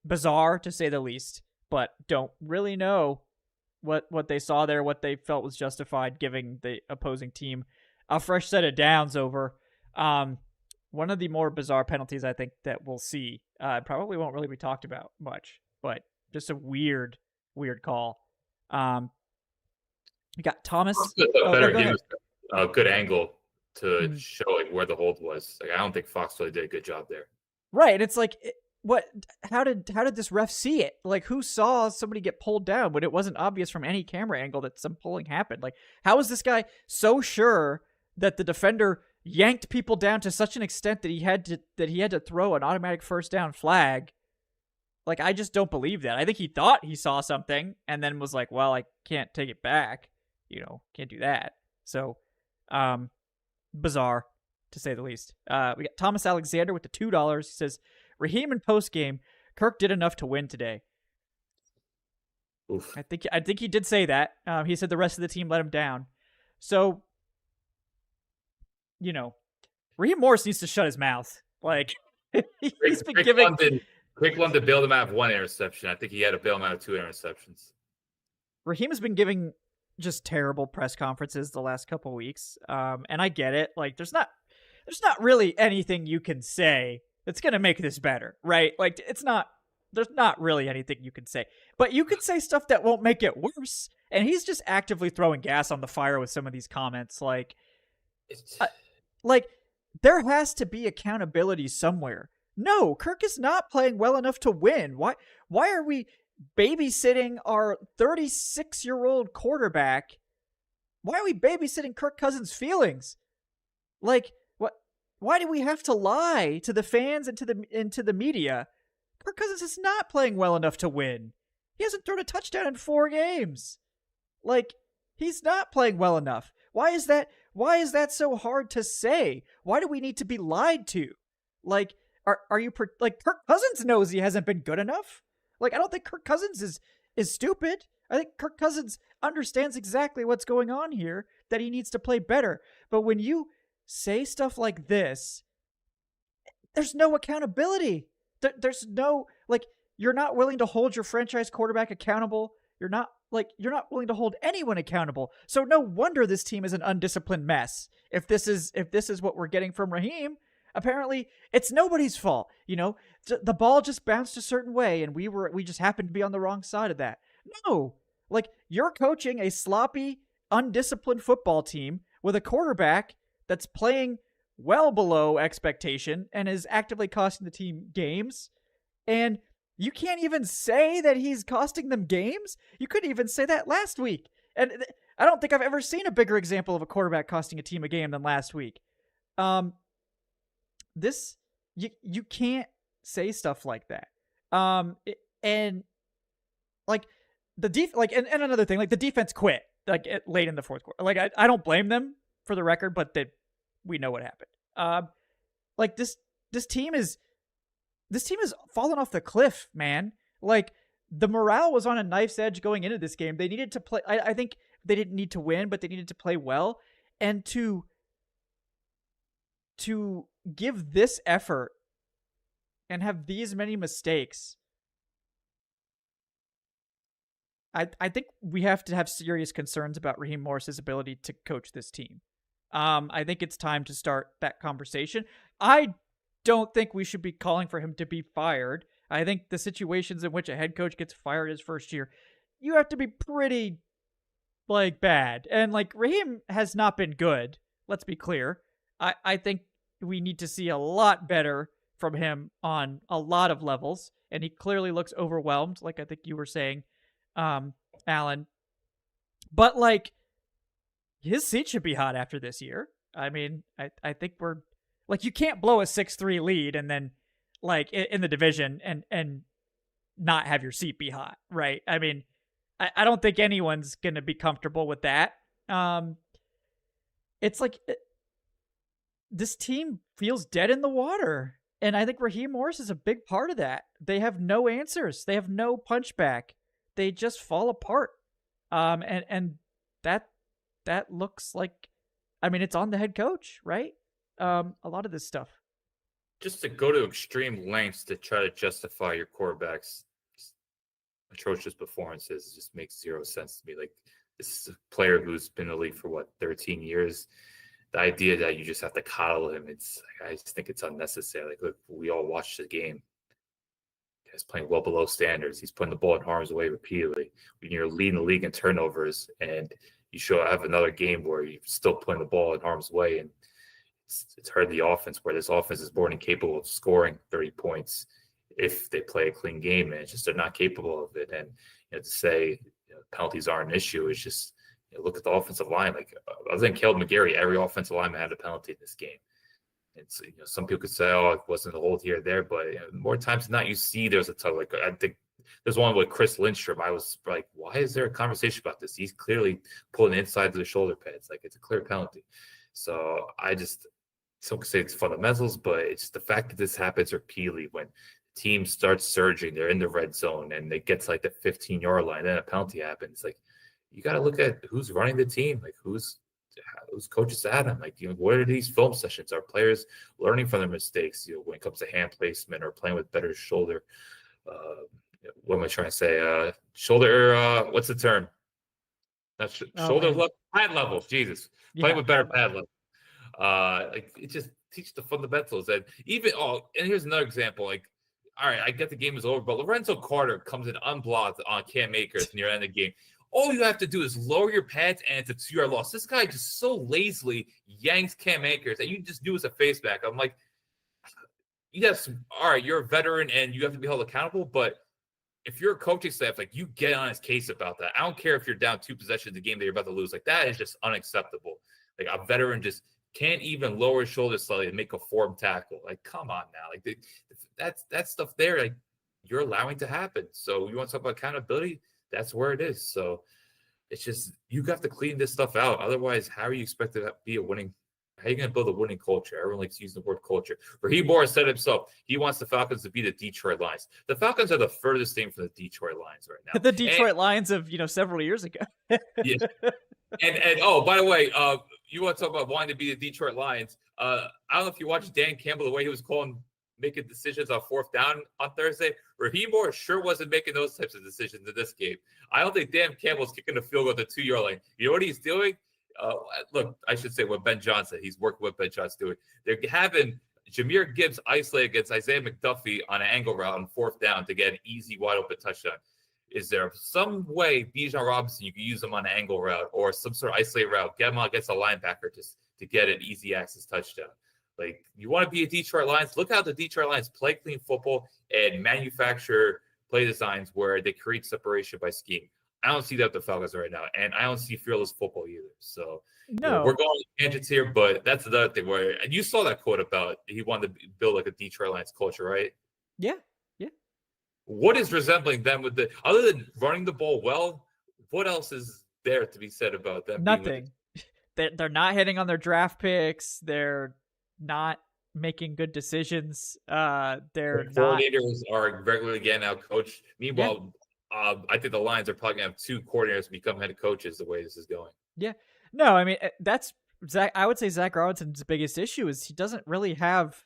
S1: bizarre, to say the least, but don't really know what they saw there, what they felt was justified giving the opposing team a fresh set of downs over. One of the more bizarre penalties I think that we'll see. Probably won't really be talked about much, but just a weird call. You got Thomas.
S2: A good angle to show like where the hold was. Like, I don't think Fox really did a good job there.
S1: Right, and it's like, what? How did this ref see it? Like, who saw somebody get pulled down when it wasn't obvious from any camera angle that some pulling happened? Like, how is this guy so sure that the defender yanked people down to such an extent that he had to throw an automatic first down flag? Like, I just don't believe that. I think he thought he saw something and then was like, well, I can't take it back. Can't do that. So, bizarre, to say the least. We got Thomas Alexander with the $2. He says, Raheem in postgame, Kirk did enough to win today.
S2: Oof.
S1: I think he did say that. He said the rest of the team let him down. So, Raheem Morris needs to shut his mouth. Like, he's been giving
S2: Quick one to bail him out of one interception. I think he had to bail him out of 2 interceptions.
S1: Raheem has been giving just terrible press conferences the last couple weeks. And I get it. Like there's not really anything you can say that's going to make this better, right? Like there's not really anything you can say, but you can say stuff that won't make it worse. And he's just actively throwing gas on the fire with some of these comments. Like there has to be accountability somewhere. No, Kirk is not playing well enough to win. Why are we babysitting our 36-year-old quarterback? Why are we babysitting Kirk Cousins' feelings? Like, what? Why do we have to lie to the fans and to the media? Kirk Cousins is not playing well enough to win. He hasn't thrown a touchdown in 4 games. Like, he's not playing well enough. Why is that so hard to say? Why do we need to be lied to? Like, are you like Kirk Cousins knows he hasn't been good enough? Like, I don't think Kirk Cousins is stupid. I think Kirk Cousins understands exactly what's going on here, that he needs to play better. But when you say stuff like this, there's no accountability. There's no, like, you're not willing to hold your franchise quarterback accountable. You're not willing to hold anyone accountable. So no wonder this team is an undisciplined mess. If this is what we're getting from Raheem, apparently it's nobody's fault. You know, the ball just bounced a certain way and we just happened to be on the wrong side of that. No, like, you're coaching a sloppy, undisciplined football team with a quarterback that's playing well below expectation and is actively costing the team games. And you can't even say that he's costing them games. You couldn't even say that last week. And I don't think I've ever seen a bigger example of a quarterback costing a team a game than last week. You can't say stuff like that. And like and another thing, like, the defense quit like late in the fourth quarter. Like, I don't blame them, for the record, but we know what happened. Like, this team is fallen off the cliff, man. Like, the morale was on a knife's edge going into this game. They needed to play. I think they didn't need to win, but they needed to play well. And to give this effort and have these many mistakes, I think we have to have serious concerns about Raheem Morris's ability to coach this team. I think it's time to start that conversation. I don't think we should be calling for him to be fired. I think the situations in which a head coach gets fired his first year, you have to be pretty, like, bad. And, like, Raheem has not been good. Let's be clear. I think we need to see a lot better from him on a lot of levels. And he clearly looks overwhelmed, like I think you were saying, Alan. But, like, his seat should be hot after this year. I mean, I think we're, like, you can't blow a 6-3 lead and then, like, in the division and not have your seat be hot, right? I mean, I don't think anyone's going to be comfortable with that. It's like, this team feels dead in the water. And I think Raheem Morris is a big part of that. They have no answers. They have no punchback. They just fall apart. And that looks like, I mean, it's on the head coach, right? A lot of this stuff.
S2: Just to go to extreme lengths to try to justify your quarterback's atrocious performances just makes zero sense to me. Like, this is a player who's been in the league for 13 years. The idea that you just have to coddle him, I just think it's unnecessary. Like, look, we all watched the game. He's playing well below standards. He's putting the ball in harm's way repeatedly. When you're leading the league in turnovers and you have another game where you're still putting the ball in harm's way, and it's hurt the offense, where this offense is more than capable of scoring 30 points if they play a clean game, and it's just they're not capable of it. And to say penalties aren't an issue is just look at the offensive line. Like, other than Caleb McGarry, every offensive lineman had a penalty in this game. And so, some people could say, "Oh, it wasn't a hold here or there," but more times than not, you see there's a tug. Like, I think there's one with Chris Lindstrom. I was like, "Why is there a conversation about this? He's clearly pulling inside of the shoulder pads. Like, it's a clear penalty." So some could say it's fundamentals, but it's the fact that this happens repeatedly when the team starts surging, they're in the red zone, and they get to like the 15-yard line, then a penalty happens. Like, you got to look at who's running the team, like who's those coaches at him. Like, what are these film sessions? Are players learning from their mistakes? When it comes to hand placement or playing with better shoulder. What am I trying to say? Shoulder. What's the term? Not shoulder level, pad level. Jesus, playing with better pad level. Like, it just teach the fundamentals. And even and here's another example. Like, all right, I get the game is over, but Lorenzo Carter comes in unblocked on Cam Akers near the end of the game. All you have to do is lower your pads, and it's a 2-yard loss. This guy just so lazily yanks Cam Akers, and you just do as a face back. I'm like, yes, all right, you're a veteran, and you have to be held accountable, but if you're a coaching staff, like, you get on his case about that. I don't care if you're down 2 possessions the game that you're about to lose. Like, that is just unacceptable. Like, a veteran just can't even lower his shoulders slightly and make a form tackle. Like, come on now. Like, that stuff there, like, you're allowing to happen. So you want to talk about accountability? That's where it is. So it's just, you have to clean this stuff out. Otherwise, how are you expected to be a winning? How are you going to build a winning culture? Everyone likes using the word culture. Raheem Morris said himself, he wants the Falcons to be the Detroit Lions. The Falcons are the furthest thing from the Detroit Lions right now.
S1: The Detroit Lions of, several years ago.
S2: Yeah. And oh, by the way, you want to talk about wanting to be the Detroit Lions. I don't know if you watched Dan Campbell, the way he was making decisions on 4th down on Thursday. Raheem Morris sure wasn't making those types of decisions in this game. I don't think Dan Campbell's kicking the field goal at the 2-yard line. You know what he's doing? Look, I should say what Ben Johnson. He's working with Ben Johnson doing. They're having Jahmyr Gibbs isolate against Isaiah McDuffie on an angle route on 4th down to get an easy, wide open touchdown. Is there some way Bijan Robinson, you can use him on an angle route or some sort of isolated route, get him out against a linebacker just to get an easy access touchdown? Like, you want to be a Detroit Lions? Look how the Detroit Lions play clean football and manufacture play designs where they create separation by scheme. I don't see that with the Falcons right now, and I don't see fearless football either. So
S1: no,
S2: we're going tangents here, but that's another thing where, and you saw that quote about he wanted to build like a Detroit Lions culture, right?
S1: Yeah.
S2: What is resembling them with other than running the ball well? What else is there to be said about them?
S1: Nothing. They're not hitting on their draft picks. They're not making good decisions. Their
S2: coordinators are regularly getting out coached. Meanwhile, I think the Lions are probably going to have 2 coordinators become head coaches the way this is going.
S1: Yeah. No, I mean, that's Zach. I would say Zach Robinson's biggest issue is he doesn't really have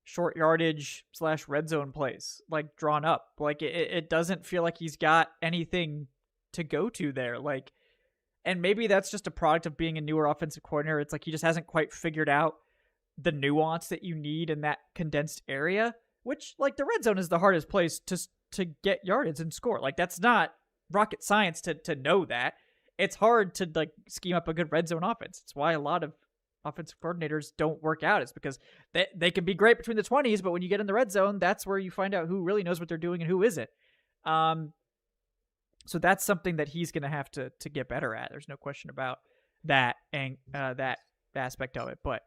S1: short yardage / red zone plays like drawn up. Like, it doesn't feel like he's got anything to go to there. Like, and maybe that's just a product of being a newer offensive coordinator. It's like he just hasn't quite figured out the nuance that you need in that condensed area, which, like, the red zone is the hardest place to get yardage and score. Like, that's not rocket science to know that. It's hard to, like, scheme up a good red zone offense. It's why a lot of offensive coordinators don't work out. It's because they can be great between the 20s, but when you get in the red zone, that's where you find out who really knows what they're doing and who isn't. So that's something that he's going to have to get better at. There's no question about that and that aspect of it. But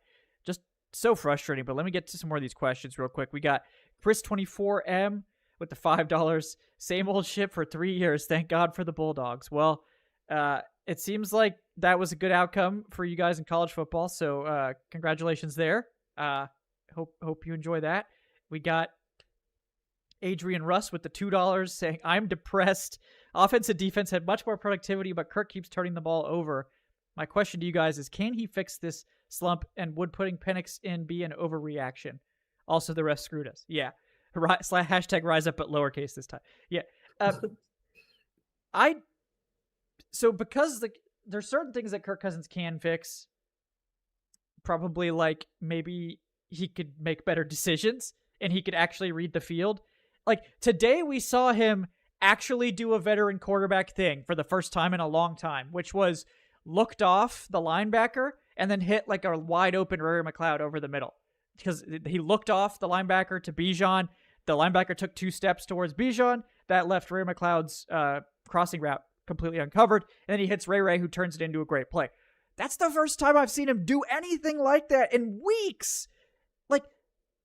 S1: just so frustrating. But let me get to some more of these questions real quick. We got Chris24M with the $5. Same old shit for 3 years. Thank God for the Bulldogs. Well, it seems like that was a good outcome for you guys in college football. So congratulations there. Hope you enjoy that. We got Adrian Russ with the $2 saying, I'm depressed. Offense and defense had much more productivity, but Kirk keeps turning the ball over. My question to you guys is, can he fix this slump, and would putting Penix in be an overreaction? Also, the refs screwed us. Yeah. Hashtag rise up, but lowercase this time. Yeah. So because there's certain things that Kirk Cousins can fix, probably like maybe he could make better decisions and he could actually read the field. Like today we saw him actually do a veteran quarterback thing for the first time in a long time, which was looked off the linebacker and then hit like a wide open Ray McLeod over the middle. Because he looked off the linebacker to Bijan. The linebacker took 2 steps towards Bijan. That left Ray McLeod's crossing route completely uncovered. And then he hits Ray, who turns it into a great play. That's the first time I've seen him do anything like that in weeks. Like,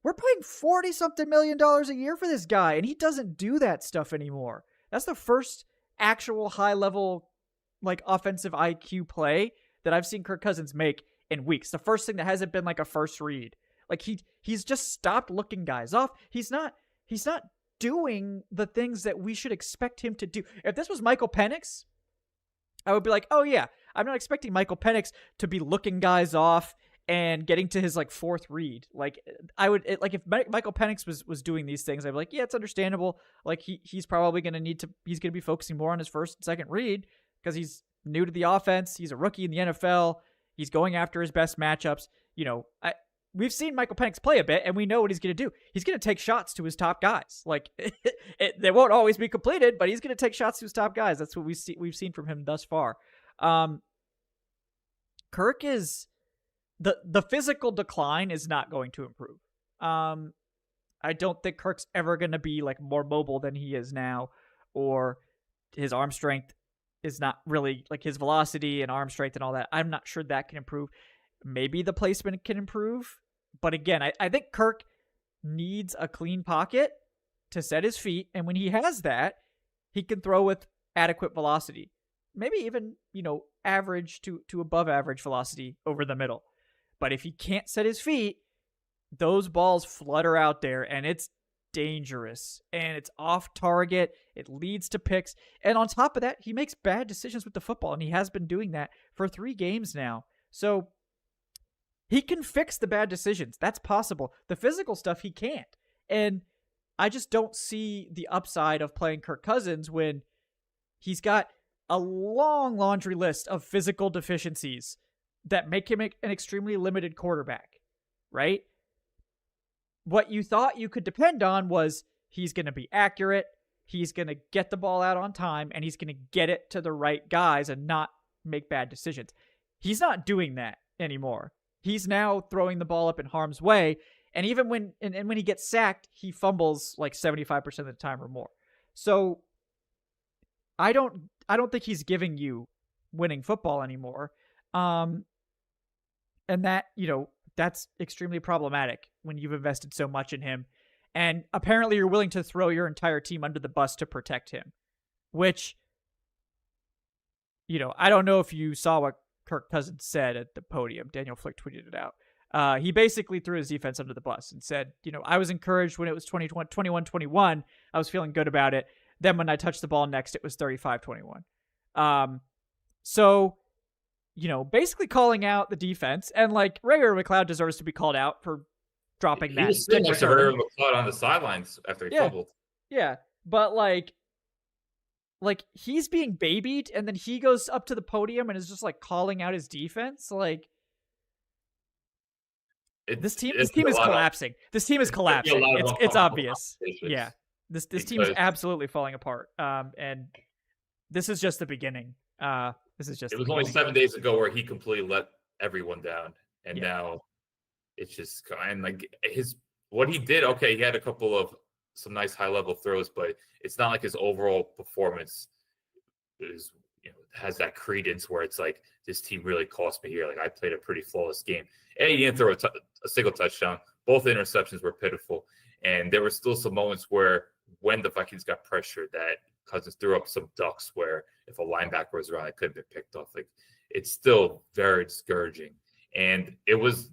S1: we're paying $40-something million a year for this guy, and he doesn't do that stuff anymore. That's the first actual high-level, like, offensive IQ play that I've seen Kirk Cousins make in weeks. The first thing that hasn't been like a first read. Like, he's just stopped looking guys off. He's not doing the things that we should expect him to do. If this was Michael Penix, I would be like, oh yeah, I'm not expecting Michael Penix to be looking guys off and getting to his like fourth read. Like I would like if Michael Penix was doing these things, I'd be like, yeah, it's understandable. Like he's probably going to he's going to be focusing more on his first and second read because he's new to the offense. He's a rookie in the NFL. He's going after his best matchups. You know, we've seen Michael Penix play a bit, and we know what he's going to do. He's going to take shots to his top guys. Like they won't always be completed, but he's going to take shots to his top guys. That's what we've seen from him thus far. Kirk is the physical decline is not going to improve. I don't think Kirk's ever going to be like more mobile than he is now, or his arm strength is not really like his velocity and arm strength and all that. I'm not sure that can improve. Maybe the placement can improve. But again, I think Kirk needs a clean pocket to set his feet. And when he has that, he can throw with adequate velocity. Maybe even, average to above average velocity over the middle. But if he can't set his feet, those balls flutter out there and it's dangerous and it's off target. It leads to picks. And on top of that, he makes bad decisions with the football, and he has been doing that for 3 games now. So he can fix the bad decisions. That's possible. The physical stuff, he can't. And I just don't see the upside of playing Kirk Cousins when he's got a long laundry list of physical deficiencies that make him an extremely limited quarterback, right? What you thought you could depend on was he's going to be accurate, he's going to get the ball out on time, and he's going to get it to the right guys and not make bad decisions. He's not doing that anymore. He's now throwing the ball up in harm's way, and even when he gets sacked, he fumbles like 75% of the time or more. So I don't think he's giving you winning football anymore. And that, that's extremely problematic when you've invested so much in him. And apparently you're willing to throw your entire team under the bus to protect him, which, I don't know if you saw what Kirk Cousins said at the podium. Daniel Flick tweeted it out. He basically threw his defense under the bus and said, I was encouraged when it was 21-21. I was feeling good about it. Then when I touched the ball next, it was 35-21. So, basically calling out the defense, and like Ray McLeod deserves to be called out for dropping that.
S2: He was still next to Ray McLeod on the sidelines after he fumbled.
S1: Yeah, but like he's being babied, and then he goes up to the podium and is just like calling out his defense. Like this team is collapsing. This team is collapsing. It's obvious. Yeah, this team is absolutely falling apart. And this is just the beginning. It was
S2: only 7 days ago where he completely let everyone down, and now it's just and like what he did. Okay, he had a couple of some nice high level throws, but it's not like his overall performance is has that credence where it's like this team really cost me here. Like I played a pretty flawless game. He didn't throw a single touchdown. Both interceptions were pitiful, and there were still some moments where when the Vikings got pressured, that Cousins threw up some ducks where if a linebacker was around, it could have been picked off. Like it's still very discouraging. And it was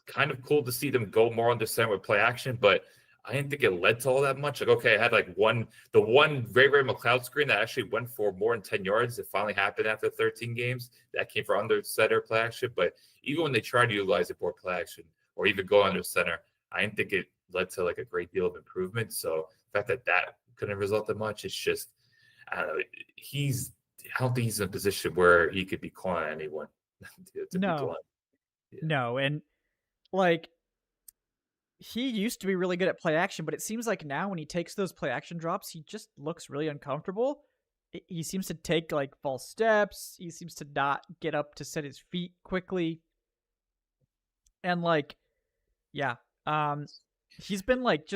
S2: kind of cool to see them go more under center with play action, but I didn't think it led to all that much. Like, okay, I had like the one Ray McLeod screen that actually went for more than 10 yards. It finally happened after 13 games. That came for under center play action. But even when they tried to utilize it for play action or even go under center, I didn't think it led to like a great deal of improvement. So the fact that couldn't result in much, it's just, I don't know. I don't think he's in a position where he could be calling anyone.
S1: No. And like, he used to be really good at play action, but it seems like now when he takes those play action drops, he just looks really uncomfortable. He seems to take like false steps. He seems to not get up to set his feet quickly. And like, yeah, he's been like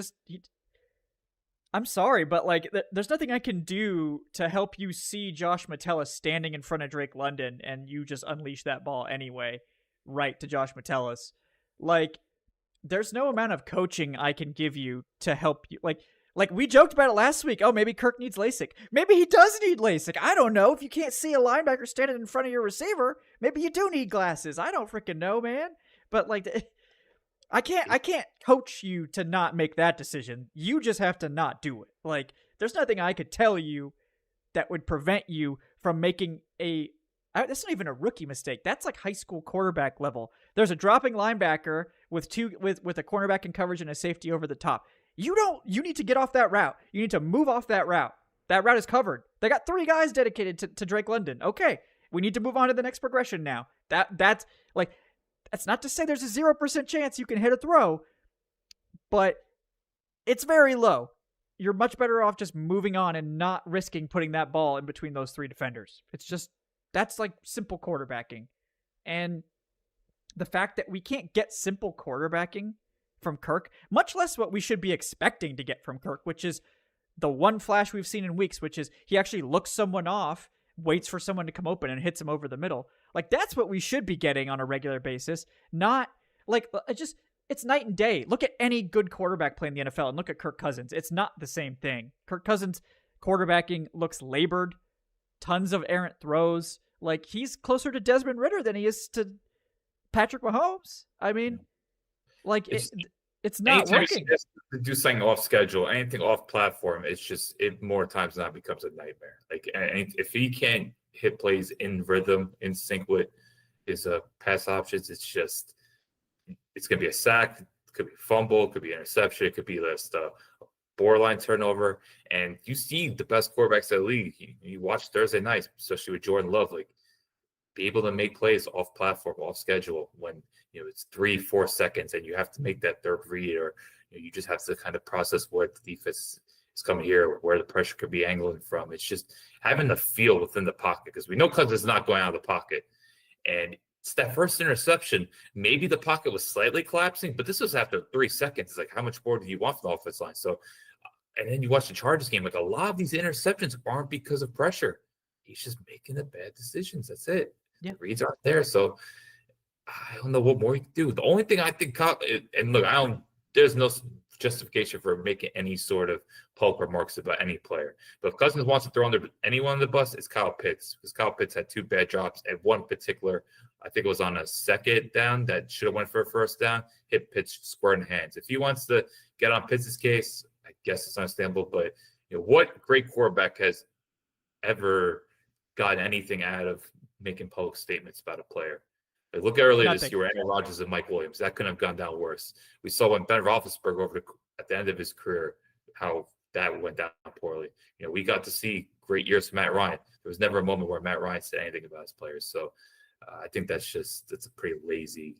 S1: I'm sorry, but like, there's nothing I can do to help you see Josh Metellus standing in front of Drake London and you just unleash that ball anyway, right to Josh Metellus. Like, there's no amount of coaching I can give you to help you. Like we joked about it last week. Oh, maybe Kirk needs LASIK. Maybe he does need LASIK. I don't know. If you can't see a linebacker standing in front of your receiver, maybe you do need glasses. I don't freaking know, man. But like, I can't coach you to not make that decision. You just have to not do it. Like, there's nothing I could tell you that would prevent you from making a That's not even a rookie mistake. That's like high school quarterback level. There's a dropping linebacker with a cornerback in coverage and a safety over the top. You need to get off that route. You need to move off that route. That route is covered. They got 3 guys dedicated to Drake London. Okay, we need to move on to the next progression now. That's not to say there's a 0% chance you can hit a throw, but it's very low. You're much better off just moving on and not risking putting that ball in between those 3 defenders. That's like simple quarterbacking. And the fact that we can't get simple quarterbacking from Kirk, much less what we should be expecting to get from Kirk, which is the one flash we've seen in weeks, which is he actually looks someone off, waits for someone to come open and hits him over the middle. Like, that's what we should be getting on a regular basis. Not like, it's night and day. Look at any good quarterback play in the NFL and look at Kirk Cousins. It's not the same thing. Kirk Cousins quarterbacking looks labored, tons of errant throws. Like, he's closer to Desmond Ridder than he is to Patrick Mahomes. I mean, like, it's not working.
S2: To do something off schedule, anything off platform, it more times than not becomes a nightmare. Like, if he can't hit plays in rhythm, in sync with his pass options, it's going to be a sack, it could be a fumble, it could be an interception, it could be just a borderline turnover. And you see the best quarterbacks in the league. You watch Thursday nights, especially with Jordan Love, like, be able to make plays off platform, off schedule when it's 3-4 seconds and you have to make that third read, or you just have to kind of process where the defense is coming here, or where the pressure could be angling from. It's just having the feel within the pocket, because we know Cousins is not going out of the pocket. And it's that first interception. Maybe the pocket was slightly collapsing, but this was after 3 seconds. It's like, how much more do you want from the offense line? So, and then you watch the Chargers game, like, a lot of these interceptions aren't because of pressure. He's just making the bad decisions. That's it.
S1: Yeah.
S2: The reads aren't there. So I don't know what more you can do. The only thing I think, and look, there's no justification for making any sort of pulp remarks about any player. But if Cousins wants to throw under anyone on the bus, it's Kyle Pitts. Because Kyle Pitts had 2 bad drops, and one particular, I think it was on a second down that should have went for a first down, hit Pitts square in the hands. If he wants to get on Pitts' case, I guess it's understandable. But what great quarterback has ever gotten anything out of making public statements about a player? Like, look earlier this year, Aaron Rodgers and Mike Williams. That couldn't have gone down worse. We saw when Ben Roethlisberger at the end of his career, how that went down poorly. We got to see great years from Matt Ryan. There was never a moment where Matt Ryan said anything about his players. So I think that's a pretty lazy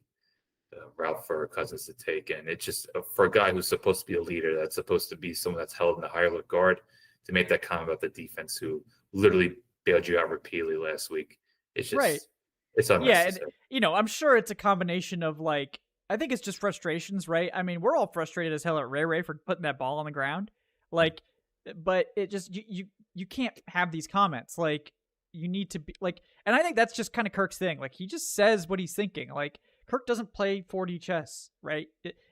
S2: route for Cousins to take. And it's just for a guy who's supposed to be a leader, that's supposed to be someone that's held in the higher regard, to make that comment about the defense who literally bailed you out repeatedly last week. It's just
S1: right.
S2: It's unnecessary.
S1: Yeah, and, I'm sure it's a combination of, like, I think it's just frustrations, right? I mean, we're all frustrated as hell at Ray for putting that ball on the ground. Like, but it just, you can't have these comments. Like, you need to be, like, and I think that's just kind of Kirk's thing. Like, he just says what he's thinking. Like, Kirk doesn't play 4D chess, right?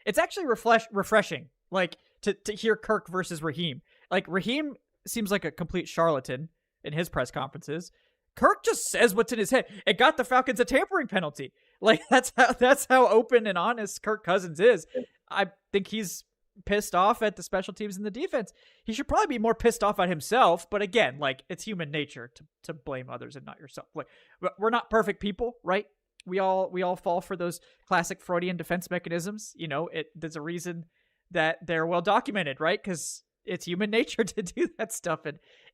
S1: It's actually refreshing, like, to hear Kirk versus Raheem. Like, Raheem seems like a complete charlatan in his press conferences. Kirk just says what's in his head. It got the Falcons a tampering penalty. Like, that's how open and honest Kirk Cousins is. I think he's pissed off at the special teams and the defense. He should probably be more pissed off at himself. But again, like, it's human nature to blame others and not yourself. Like, we're not perfect people, right? We all fall for those classic Freudian defense mechanisms. There's a reason that they're well documented, right? Because it's human nature to do that stuff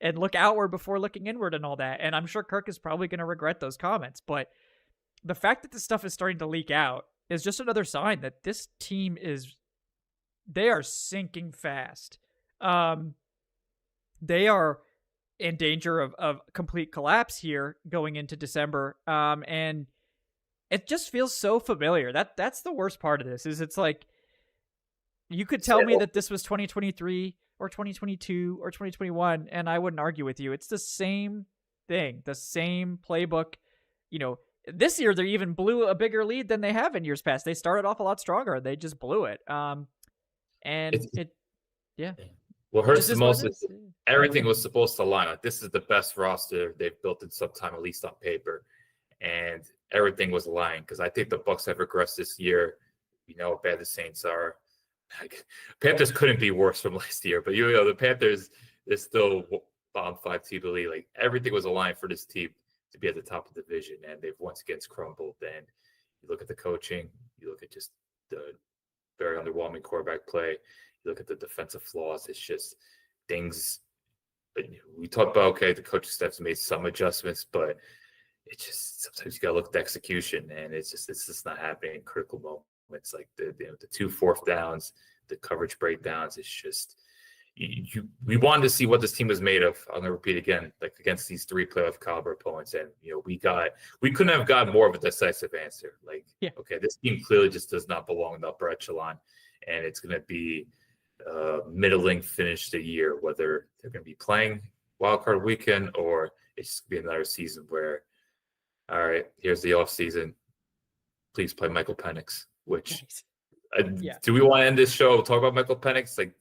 S1: and look outward before looking inward and all that. And I'm sure Kirk is probably going to regret those comments. But the fact that this stuff is starting to leak out is just another sign that this team they are sinking fast. They are in danger of complete collapse here going into December. And it just feels so familiar. That's the worst part of this, is it's like, you could tell me that this was 2023 or 2022 or 2021, and I wouldn't argue with you. It's the same thing, the same playbook. This year they even blew a bigger lead than they have in years past. They started off a lot stronger. They just blew it. Yeah.
S2: What hurts the most is everything was supposed to line up. This is the best roster they've built in some time, at least on paper, and everything was lying. Because I think the Bucs have regressed this year. How bad the Saints are. Like, Panthers couldn't be worse from last year, but the Panthers is still bottom 5 team to league. Like, everything was aligned for this team to be at the top of the division, and they've once again crumbled. And you look at the coaching, you look at just the very underwhelming quarterback play, you look at the defensive flaws. It's just things. We talked about, okay, the coaching staff's made some adjustments, but it's just sometimes you got to look at the execution, and it's just not happening in critical moments like the 2 4th downs, the coverage breakdowns. It's just we wanted to see what this team was made of. I'm gonna repeat again, like against these 3 playoff caliber opponents, and we couldn't have gotten more of a decisive answer. Like, okay, this team clearly just does not belong in the upper echelon, and it's gonna be middling finish the year, whether they're gonna be playing wild card weekend or it's just gonna be another season where, all right, here's the off season. Please play Michael Penix. Which do we want to end this show? Talk about Michael Penix? Like,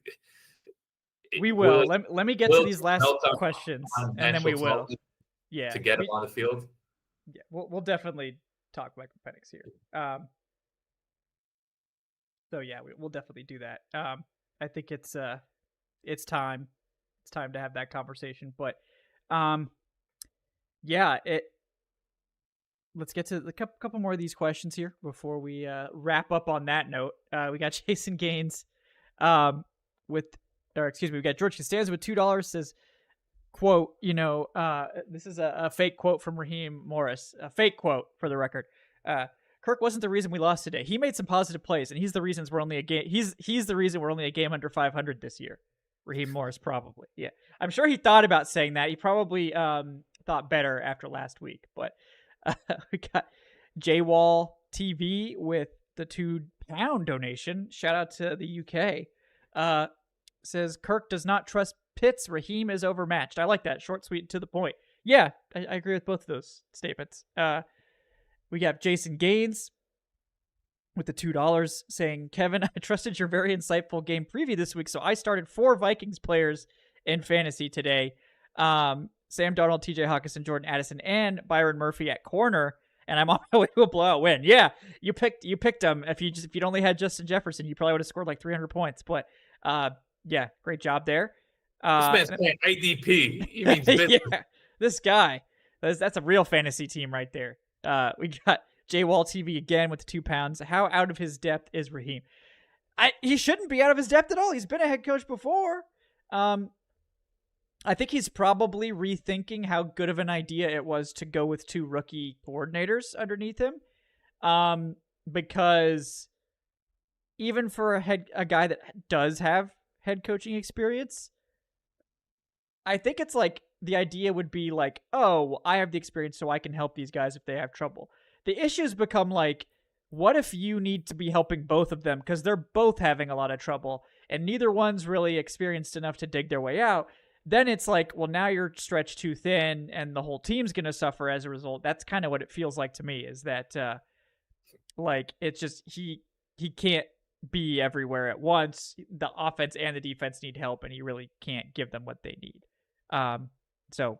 S1: we will. Let me get to these last questions, and then we will. Yeah,
S2: to get him on the field.
S1: Yeah, we'll definitely talk Michael Penix here. So yeah, we'll definitely do that. I think it's time. It's time to have that conversation. But yeah, let's get to a couple more of these questions here before we wrap up on that note. We got Jason Gaines we got George Costanza with $2, says, quote, this is a fake quote from Raheem Morris, a fake quote for the record. Kirk wasn't the reason we lost today. He made some positive plays, and he's the reason we're only a game. He's the reason we're only a game under 500 this year. Raheem Morris, probably. Yeah, I'm sure he thought about saying that. He probably thought better after last week. But we got JWall TV with the £2 donation. Shout out to the UK. Says Kirk does not trust Pitts. Raheem is overmatched. I like that. Short, sweet, and to the point. Yeah, I agree with both of those statements. We got Jason Gaines with the $2 saying, Kevin, I trusted your very insightful game preview this week, so I started 4 Vikings players in fantasy today. Sam Darnold, TJ Hawkinson, Jordan Addison, and Byron Murphy at corner, and I'm on my way to a blowout win. Yeah, you picked them. If you'd only had Justin Jefferson, you probably would have scored like 300 points. But yeah, great job there.
S2: This man's playing IDP. He means business.
S1: Yeah, this guy. That's a real fantasy team right there. We got JWall TV again with the £2. How out of his depth is Raheem? He shouldn't be out of his depth at all. He's been a head coach before. I think he's probably rethinking how good of an idea it was to go with 2 rookie coordinators underneath him. Because even for a guy that does have head coaching experience, I think it's like the idea would be like, oh, I have the experience so I can help these guys if they have trouble. The issues become like, what if you need to be helping both of them because they're both having a lot of trouble and neither one's really experienced enough to dig their way out? Then it's like, well, now you're stretched too thin and the whole team's going to suffer as a result. That's kind of what it feels like to me, is that like it's just he can't be everywhere at once. The offense and the defense need help, and he really can't give them what they need. So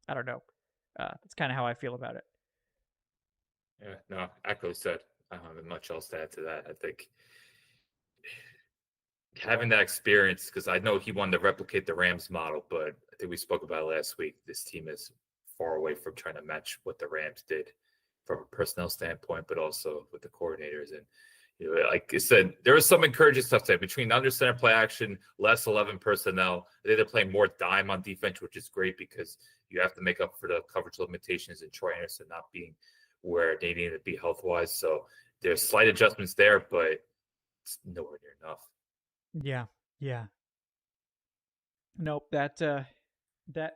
S1: I don't know. That's kind of how I feel about it.
S2: Yeah, no, accurately said. I don't have much else to add to that. I think having that experience, because I know he wanted to replicate the Rams model, but I think we spoke about it last week. This team is far away from trying to match what the Rams did from a personnel standpoint, but also with the coordinators. And like I said, there was some encouraging stuff today between under center play action, less 11 personnel. They're playing more dime on defense, which is great because you have to make up for the coverage limitations and Troy Anderson not being where they need to be health wise. So there's slight adjustments there, but it's nowhere near enough.
S1: Yeah. Nope. That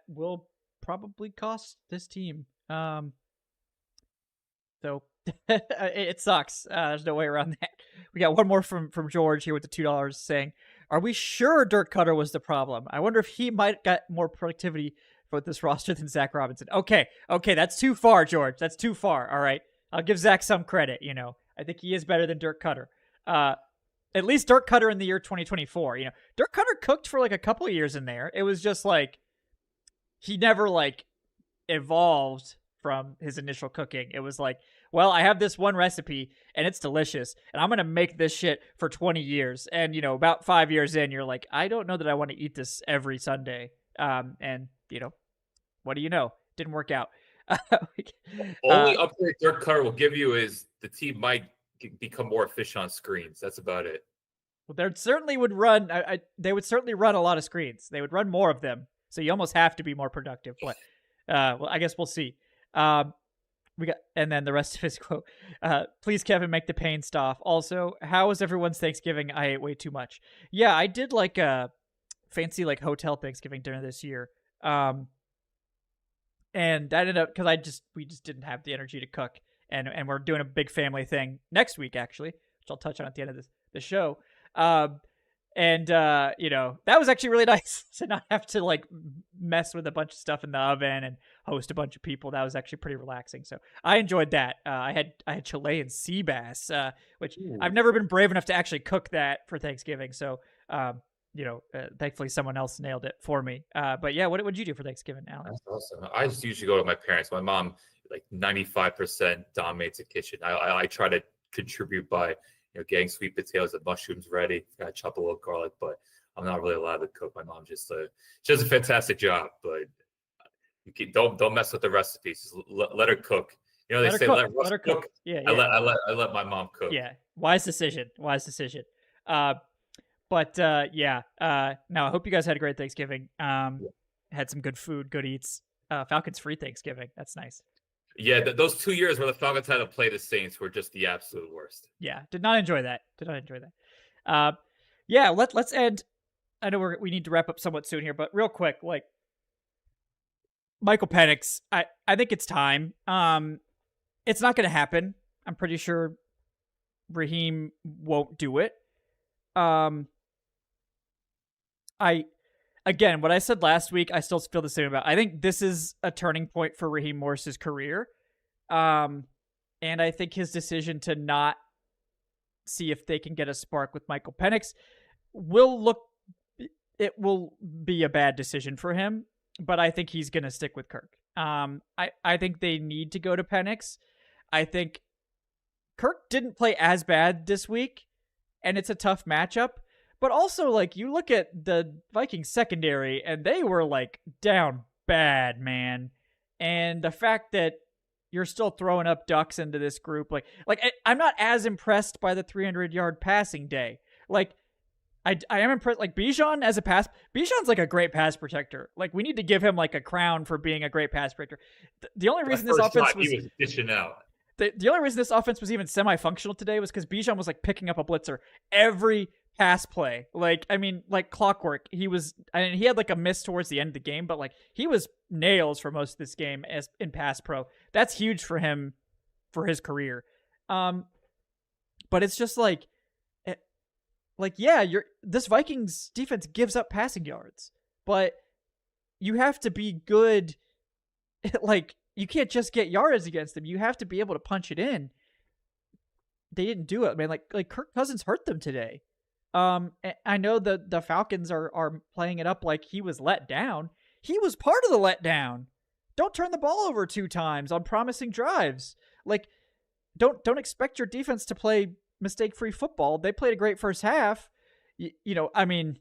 S1: will probably cost this team. So it sucks. There's no way around that. We got one more from George here with the $2 saying, are we sure Dirk Cutter was the problem? I wonder if he might get more productivity with this roster than Zach Robinson. Okay, that's too far, George. That's too far. All right. I'll give Zach some credit, I think he is better than Dirk Cutter. At least Dirk Cutter in the year 2024. Dirk Cutter cooked for like a couple of years in there. It was just like he never like evolved from his initial cooking. It was like, well, I have this one recipe and it's delicious and I'm going to make this shit for 20 years. And, about 5 years in, you're like, I don't know that I want to eat this every Sunday. And, what do you know? Didn't work out.
S2: Only upgrade Dirk Cutter will give you is the team might become more efficient on screens. That's about it.
S1: Well, they certainly would run. They would certainly run a lot of screens. They would run more of them. So you almost have to be more productive. But well, I guess we'll see. We got, and then the rest of his quote. Please, Kevin, make the pain stop. Also, how was everyone's Thanksgiving? I ate way too much. Yeah, I did like a fancy like hotel Thanksgiving dinner this year. And that ended up because we just didn't have the energy to cook, and we're doing a big family thing next week actually, which I'll touch on at the end of the show. You know, that was actually really nice to not have to like mess with a bunch of stuff in the oven and host a bunch of people. That was actually pretty relaxing. So I enjoyed that. I had Chilean sea bass, which I've never been brave enough to actually cook that for Thanksgiving. So, you know, thankfully someone else nailed it for me. But yeah, what did you do for Thanksgiving, Alan?
S2: That's awesome. I just usually go to my parents. My mom, like 95% dominates the kitchen. I try to contribute by, you know, getting sweet potatoes and mushrooms ready. I chop a little garlic, but I'm not really allowed to cook. My mom just she does a fantastic job, but don't mess with the recipes. Just let her cook. You know, they say let her cook.
S1: Yeah,
S2: I let my mom cook.
S1: Yeah, wise decision. But yeah. No, I hope you guys had a great Thanksgiving. Had some good food, good eats. Falcons free Thanksgiving. That's nice.
S2: Yeah, those 2 years where the Falcons had to play the Saints were just the absolute worst.
S1: Yeah, did not enjoy that. Yeah, let's end. I know we need to wrap up somewhat soon here, but real quick, like Michael Penix, I think it's time. It's not going to happen. I'm pretty sure Raheem won't do it. Again, what I said last week, I still feel the same about. I think this is a turning point for Raheem Morris's career. And I think his decision to not see if they can get a spark with Michael Penix will be a bad decision for him, but I think he's going to stick with Kirk. I think they need to go to Penix. I think Kirk didn't play as bad this week, and it's a tough matchup. But also, like, you look at the Vikings secondary, and they were, like, down bad, man. And the fact that you're still throwing up ducks into this group, like I'm not as impressed by the 300-yard passing day. Like, I am impressed. Like, Bijan's, like, a great pass protector. Like, we need to give him, like, a crown for being a great pass protector. The only reason this offense was...
S2: He was dishing out.
S1: The only reason this offense was even semi-functional today was because Bijan was, like, picking up a blitzer every pass play. Like, I mean, like clockwork. He had like a miss towards the end of the game, but like he was nails for most of this game as in pass pro. That's huge for him for his career. But it's just like yeah, this Vikings defense gives up passing yards, but you have to be good. Like, you can't just get yards against them. You have to be able to punch it in. They didn't do it, man. Like Kirk Cousins hurt them today. I know the Falcons are playing it up like he was let down. He was part of the letdown. Don't turn the ball over 2 times on promising drives. Like, don't expect your defense to play mistake-free football. They played a great first half. You know, I mean,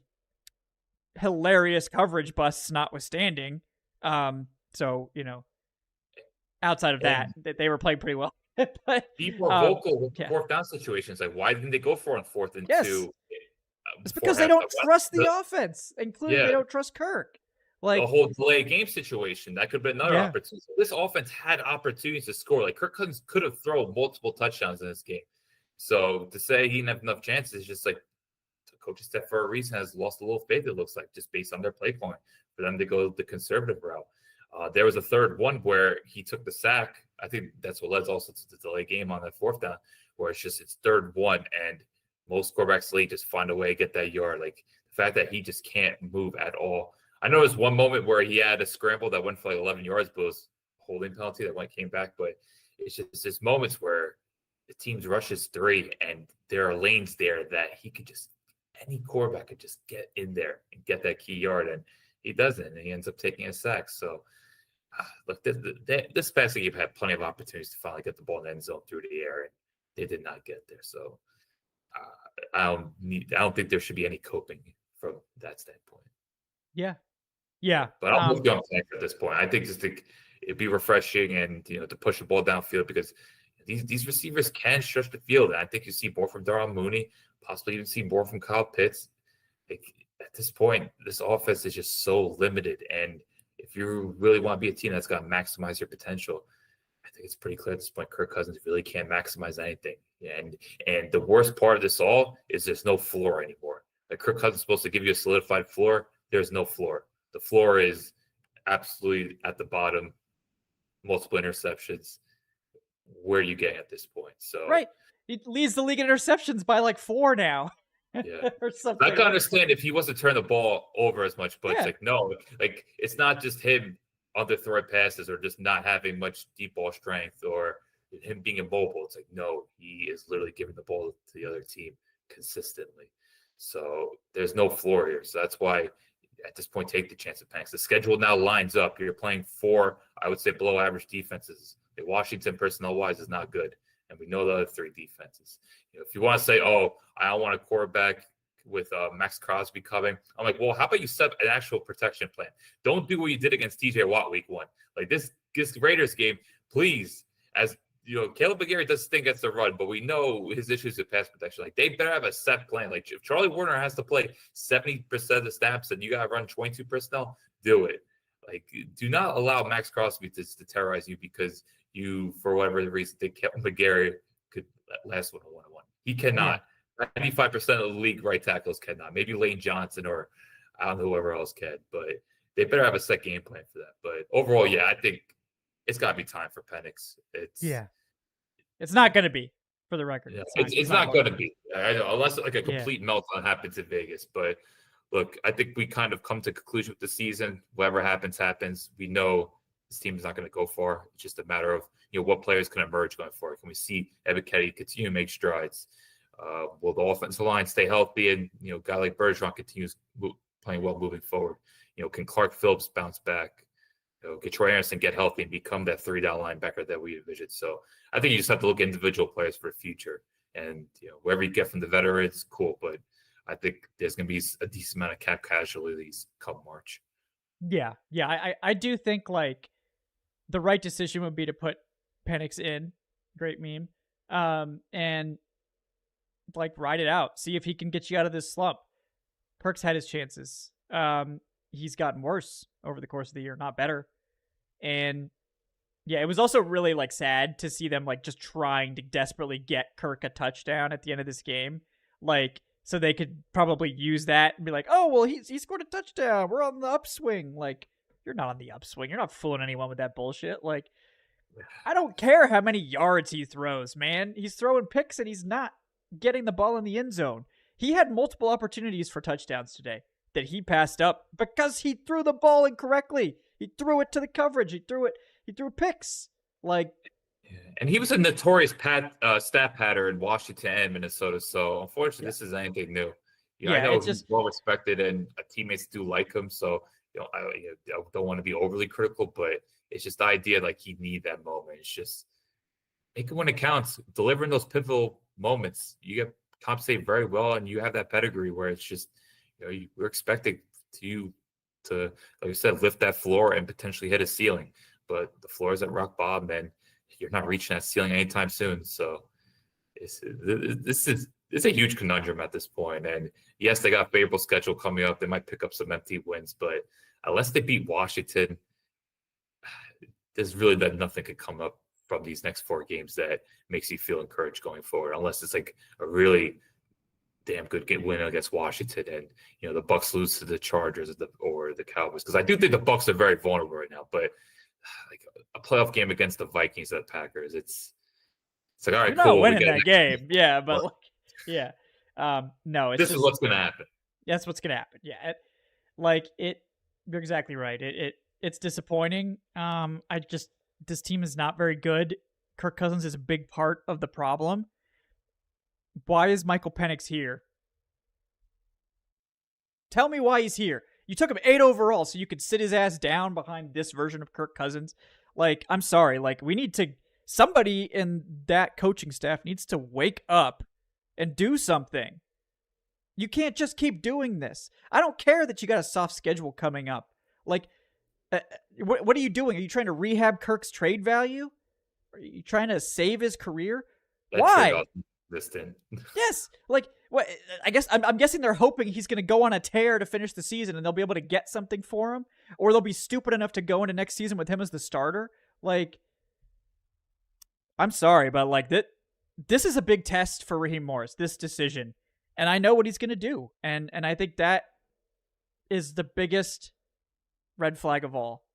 S1: hilarious coverage busts notwithstanding. So, you know, outside of that, they were playing pretty well. But
S2: be more vocal with fourth down situations. Like, why didn't they go for it on 4th and 2?
S1: It's because they don't trust the offense, including they don't trust Kirk. Like,
S2: the whole delay game situation, that could have been another opportunity. So this offense had opportunities to score. Like, Kirk Cousins could have thrown multiple touchdowns in this game. So to say he didn't have enough chances is just like, the coaching staff for a reason has lost a little faith, it looks like, just based on their play calling, for them to go the conservative route. There was a third one where he took the sack. I think that's what led also to the delay game on that 4th down, where it's 3rd1, and most quarterbacks league just find a way to get that yard. Like, the fact that he just can't move at all. I know there's one moment where he had a scramble that went for like 11 yards, but it was a holding penalty that came back. But it's just this moments where the team's rushes 3, and there are lanes there that any quarterback could just get in there and get that key yard, and he doesn't, and he ends up taking a sack. So, look, this passing game had plenty of opportunities to finally get the ball in the end zone through the air, and they did not get there. So, I don't think there should be any coping from that standpoint.
S1: Yeah.
S2: But I'm with you on Tank at this point. I think it'd be refreshing and, to push the ball downfield because these receivers can stretch the field. And I think you see more from Darnell Mooney, possibly even see more from Kyle Pitts. At this point, this offense is just so limited. And if you really want to be a team that's going to maximize your potential, I think it's pretty clear at this point Kirk Cousins really can't maximize anything. And the worst part of this all is there's no floor anymore. Like Kirk Cousins is supposed to give you a solidified floor. There's no floor. The floor is absolutely at the bottom, multiple interceptions. Where are you getting at this point? So
S1: right. He leads the league in interceptions by like 4 now.
S2: Yeah.
S1: or something.
S2: I can understand if he wasn't turning the ball over as much, but
S1: Yeah.
S2: it's like, no, like it's not just him underthrowing passes or just not having much deep ball strength or him being immobile. It's like, no, he is literally giving the ball to the other team consistently. So there's no floor here. So that's why at this point, take the chance of Penix. The schedule now lines up. You're playing 4, I would say, below average defenses. Washington personnel-wise is not good. And we know the other 3 defenses. If you want to say, oh, I don't want a quarterback with Max Crosby coming, I'm like, well, how about you set an actual protection plan? Don't do what you did against TJ Watt week 1. Like this Raiders game, please, as Caleb McGarry does think it's the run, but we know his issues with pass protection. Like they better have a set plan. Like if Charlie Warner has to play 70% of the snaps and you got to run 22 personnel, do it. Like do not allow Max Crosby to terrorize you because you, for whatever reason, think Caleb McGarry could last one on 1-on-1. He cannot. 95% of the league right tackles cannot. Maybe Lane Johnson or I don't know whoever else can, but they better have a set game plan for that. But overall, yeah, I think it's got to be time for Penix.
S1: It's not going to be, for the record.
S2: Yeah, it's not going to be. I know, unless like a complete meltdown happens in Vegas. But look, I think we kind of come to a conclusion with the season. Whatever happens, happens. We know this team is not going to go far. It's just a matter of what players can emerge going forward. Can we see Ebiketie continue to make strides? Will the offensive line stay healthy? And a guy like Bergeron continues playing well moving forward. Can Clark Phillips bounce back? Get Troy Anderson get healthy and become that 3-down linebacker that we envisioned. So I think you just have to look at individual players for the future. And wherever you get from the veterans, cool. But I think there's going to be a decent amount of cap casualties come March.
S1: Yeah. I do think like the right decision would be to put Penix in. Great meme. And like ride it out. See if he can get you out of this slump. Kirk's had his chances. He's gotten worse over the course of the year, not better. And yeah, it was also really like sad to see them like just trying to desperately get Kirk a touchdown at the end of this game. Like, so they could probably use that and be like, oh, well, he scored a touchdown. We're on the upswing. Like, you're not on the upswing. You're not fooling anyone with that bullshit. Like, I don't care how many yards he throws, man. He's throwing picks and he's not getting the ball in the end zone. He had multiple opportunities for touchdowns today that he passed up because he threw the ball incorrectly. He threw it to the coverage. He threw picks. Like,
S2: and he was a notorious stat pattern in Washington and Minnesota. So unfortunately, this is anything new. I know he's well respected and teammates do like him. So I don't want to be overly critical, but it's just the idea like you need that moment. It's just make it when it counts. Delivering those pivotal moments, you get compensated very well, and you have that pedigree where it's just we're expecting you to, like I said, lift that floor and potentially hit a ceiling. But the floor is at rock bottom, and you're not reaching that ceiling anytime soon. So it's a huge conundrum at this point. And yes, they got a favorable schedule coming up. They might pick up some empty wins, but unless they beat Washington, there's really that nothing could come up from these next 4 games that makes you feel encouraged going forward, unless it's like a really damn good win against Washington and the Bucs lose to the Chargers or the Cowboys, because I do think the Bucs are very vulnerable right now. But like a playoff game against the Vikings or the Packers, it's like, all right,
S1: you're
S2: cool,
S1: not winning that game. Yeah, but like, yeah, no, it's
S2: this is what's gonna happen.
S1: That's what's gonna happen. Yeah, you're exactly right. It's disappointing. This team is not very good. Kirk Cousins is a big part of the problem. Why is Michael Penix here? Tell me why he's here. You took him 8 overall so you could sit his ass down behind this version of Kirk Cousins. Like, I'm sorry. Like, somebody in that coaching staff needs to wake up and do something. You can't just keep doing this. I don't care that you got a soft schedule coming up. Like, What are you doing? Are you trying to rehab Kirk's trade value? Are you trying to save his career?
S2: That
S1: Why?
S2: Distant.
S1: Yes, like what? I guess I'm guessing they're hoping he's going to go on a tear to finish the season, and they'll be able to get something for him, or they'll be stupid enough to go into next season with him as the starter. Like, I'm sorry, but like this is a big test for Raheem Morris. This decision, and I know what he's going to do, and I think that is the biggest red flag of all.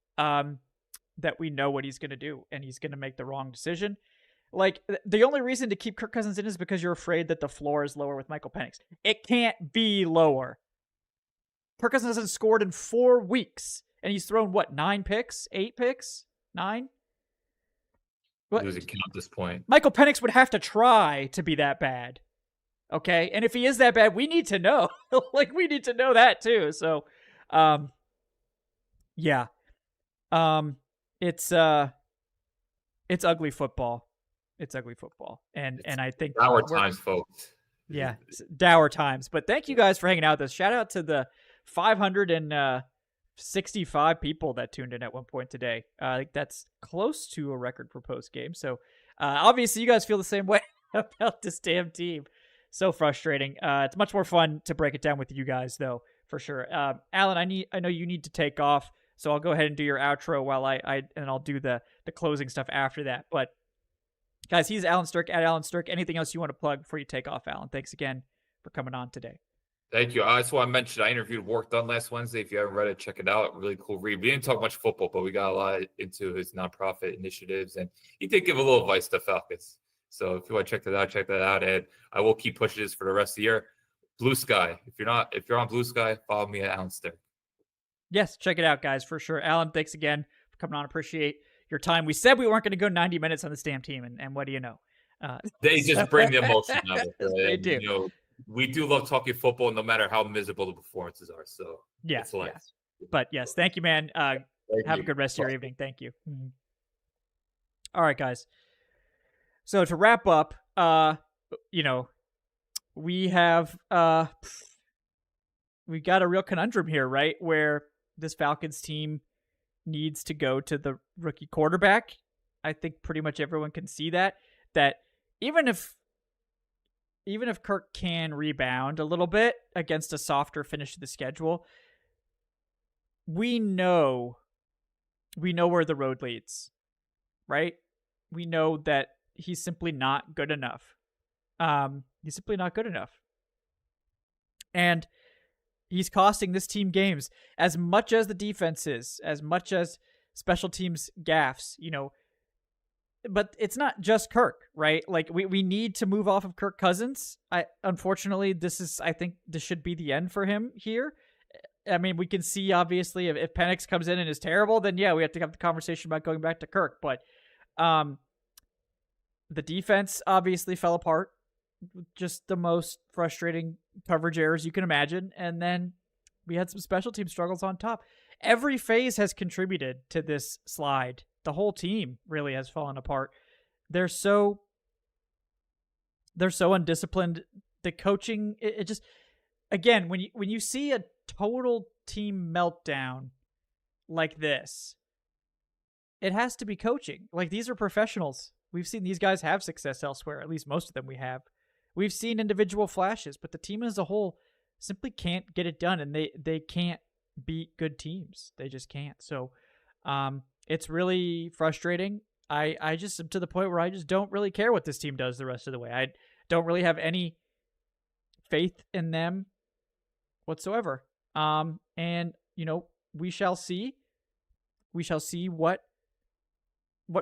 S1: That we know what he's going to do, and he's going to make the wrong decision. Like, the only reason to keep Kirk Cousins in is because you're afraid that the floor is lower with Michael Penix. It can't be lower. Kirk Cousins hasn't scored in 4 weeks, and he's thrown, what, 9 picks? 8 picks? 9? What?
S2: Losing count at this point.
S1: Michael Penix would have to try to be that bad. Okay? And if he is that bad, we need to know. Like, we need to know that, too. So, yeah. It's ugly football. It's ugly football. And I think
S2: dour times, folks.
S1: Yeah, dour times. But thank you guys for hanging out with us. Shout out to the 565 people that tuned in at one point today. I think that's close to a record for post game. So obviously you guys feel the same way about this damn team. So frustrating. It's much more fun to break it down with you guys, though, for sure. Alan, I know you need to take off, so I'll go ahead and do your outro while I'll do the closing stuff after that. But guys, he's Allen Strk at Allen Strk. Anything else you want to plug before you take off, Alan? Thanks again for coming on today.
S2: Thank you. I just want to mention I interviewed Work Done last Wednesday. If you haven't read it, check it out. Really cool read. We didn't talk much football, but we got a lot into his nonprofit initiatives, and he did give a little advice to Falcons. So if you want to check that out, check that out. And I will keep pushing this for the rest of the year. Blue Sky. If you're on Blue Sky, follow me at Allen Strk. Yes, check it out, guys, for sure. Alan, thanks again for coming on. Appreciate your time. We said we weren't going to go 90 minutes on this damn team, and what do you know? They just bring the emotion out of it. They do. You know, we do love talking football, no matter how miserable the performances are. So yeah, it's life. Yeah. But yes, thank you, man. Have a good rest of your evening. Thank you. Mm-hmm. All right, guys. So to wrap up, we have we got a real conundrum here, right? Where this Falcons team needs to go to the rookie quarterback. I think pretty much everyone can see that even if Kirk can rebound a little bit against a softer finish to the schedule, we know where the road leads, right? We know that he's simply not good enough. He's simply not good enough. And he's costing this team games as much as the defense is, as much as special teams gaffes, but it's not just Kirk, right? Like we need to move off of Kirk Cousins. Unfortunately, I think this should be the end for him here. I mean, we can see obviously if Penix comes in and is terrible, then yeah, we have to have the conversation about going back to Kirk. But the defense obviously fell apart. Just the most frustrating coverage errors you can imagine. And then we had some special team struggles on top. Every phase has contributed to this slide. The whole team really has fallen apart. They're so undisciplined. The coaching, it just, again, when you see a total team meltdown like this, it has to be coaching. Like, these are professionals. We've seen these guys have success elsewhere. At least most of them we have. We've seen individual flashes, but the team as a whole simply can't get it done, and they can't beat good teams. They just can't. So it's really frustrating. I just am to the point where I just don't really care what this team does the rest of the way. I don't really have any faith in them whatsoever. And we shall see. We shall see what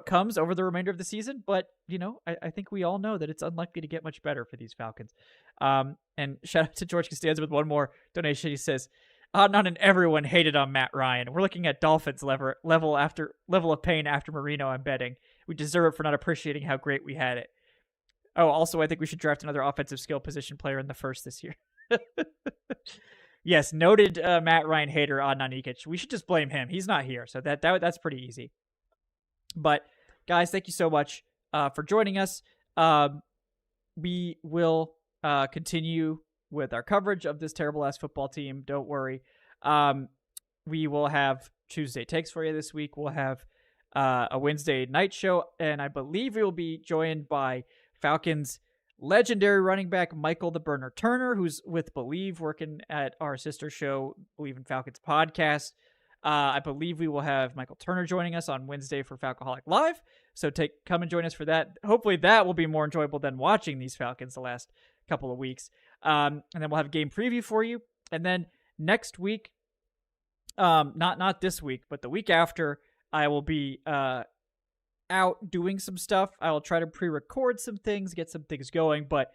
S2: comes over the remainder of the season, but I think we all know that it's unlikely to get much better for these Falcons. And shout out to George Costanza with one more donation. He says, not an everyone hated on Matt Ryan. We're looking at Dolphins level of pain after Marino, I'm betting. We deserve it for not appreciating how great we had it. Oh, also, I think we should draft another offensive skill position player in the first this year. Yes, noted Matt Ryan hater on Nanikic. We should just blame him. He's not here, so that's pretty easy. But guys, thank you so much for joining us. We will continue with our coverage of this terrible ass football team. Don't worry. We will have
S1: Tuesday takes for you this week. We'll have a Wednesday night show, and I believe we will be joined by Falcons legendary running back Michael the Burner Turner, who's with Believe, working at our sister show, Believe in Falcons podcast. I believe we will have Michael Turner joining us on Wednesday for Falcoholic Live. So come and join us for that. Hopefully that will be more enjoyable than watching these Falcons the last couple of weeks. And then we'll have a game preview for you. And then next week, not this week, but the week after, I will be out doing some stuff. I will try to pre-record some things, get some things going, but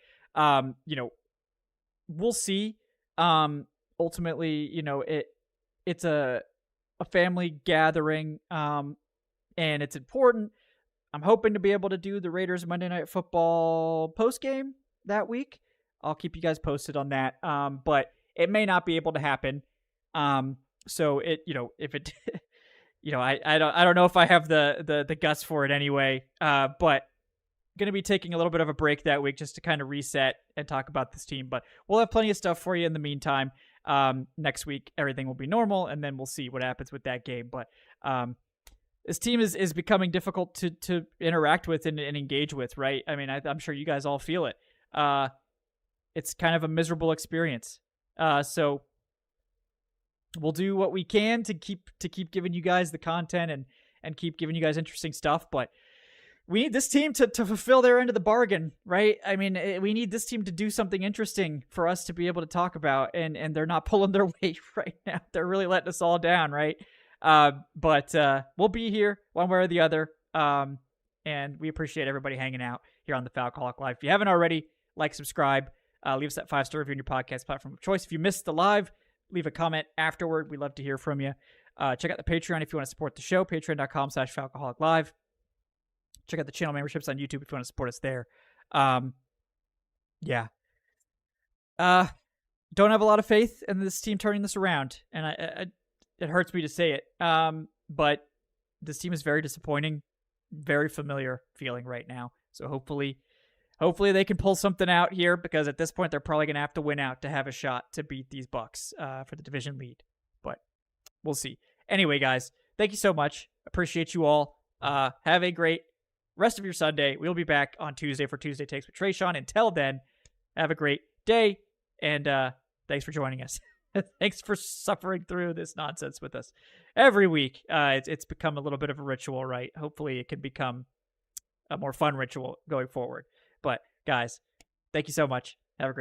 S1: we'll see. Ultimately, it's a family gathering, and it's important. I'm hoping to be able to do the Raiders Monday Night Football postgame that week. I'll keep you guys posted on that. But it may not be able to happen. So if it, I don't know if I have the guts for it anyway. But going to be taking a little bit of a break that week just to kind of reset and talk about this team. But we'll have plenty of stuff for you in the meantime. Next week, everything will be normal, and then we'll see what happens with that game. But this team is becoming difficult to interact with and engage with, right? I mean, I'm sure you guys all feel it. It's kind of a miserable experience. So we'll do what we can to keep giving you guys the content and keep giving you guys interesting stuff. But we need this team to fulfill their end of the bargain, right? I mean, we need this team to do something interesting for us to be able to talk about, and they're not pulling their weight right now. They're really letting us all down, right? But we'll be here one way or the other, and we appreciate everybody hanging out here on the Falcoholic Live. If you haven't already, like, subscribe, leave us that 5-star review on your podcast platform of choice. If you missed the live, leave a comment afterward. We'd love to hear from you. Check out the Patreon if you want to support the show, patreon.com/falcoholic-live. Check out the channel memberships on YouTube if you want to support us there. Yeah. Don't have a lot of faith in this team turning this around, and it hurts me to say it. But this team is very disappointing, very familiar feeling right now. So hopefully they can pull something out here, because at this point they're probably going to have to win out to have a shot to beat these Bucs for the division lead. But we'll see. Anyway, guys, thank you so much. Appreciate you all. Have a great rest of your Sunday. We'll be back on Tuesday for Tuesday Takes with Trayshawn. Until then, have a great day, and thanks for joining us. Thanks for suffering through this nonsense with us every week. It's become a little bit of a ritual, right? Hopefully it can become a more fun ritual going forward. But guys, thank you so much. Have a great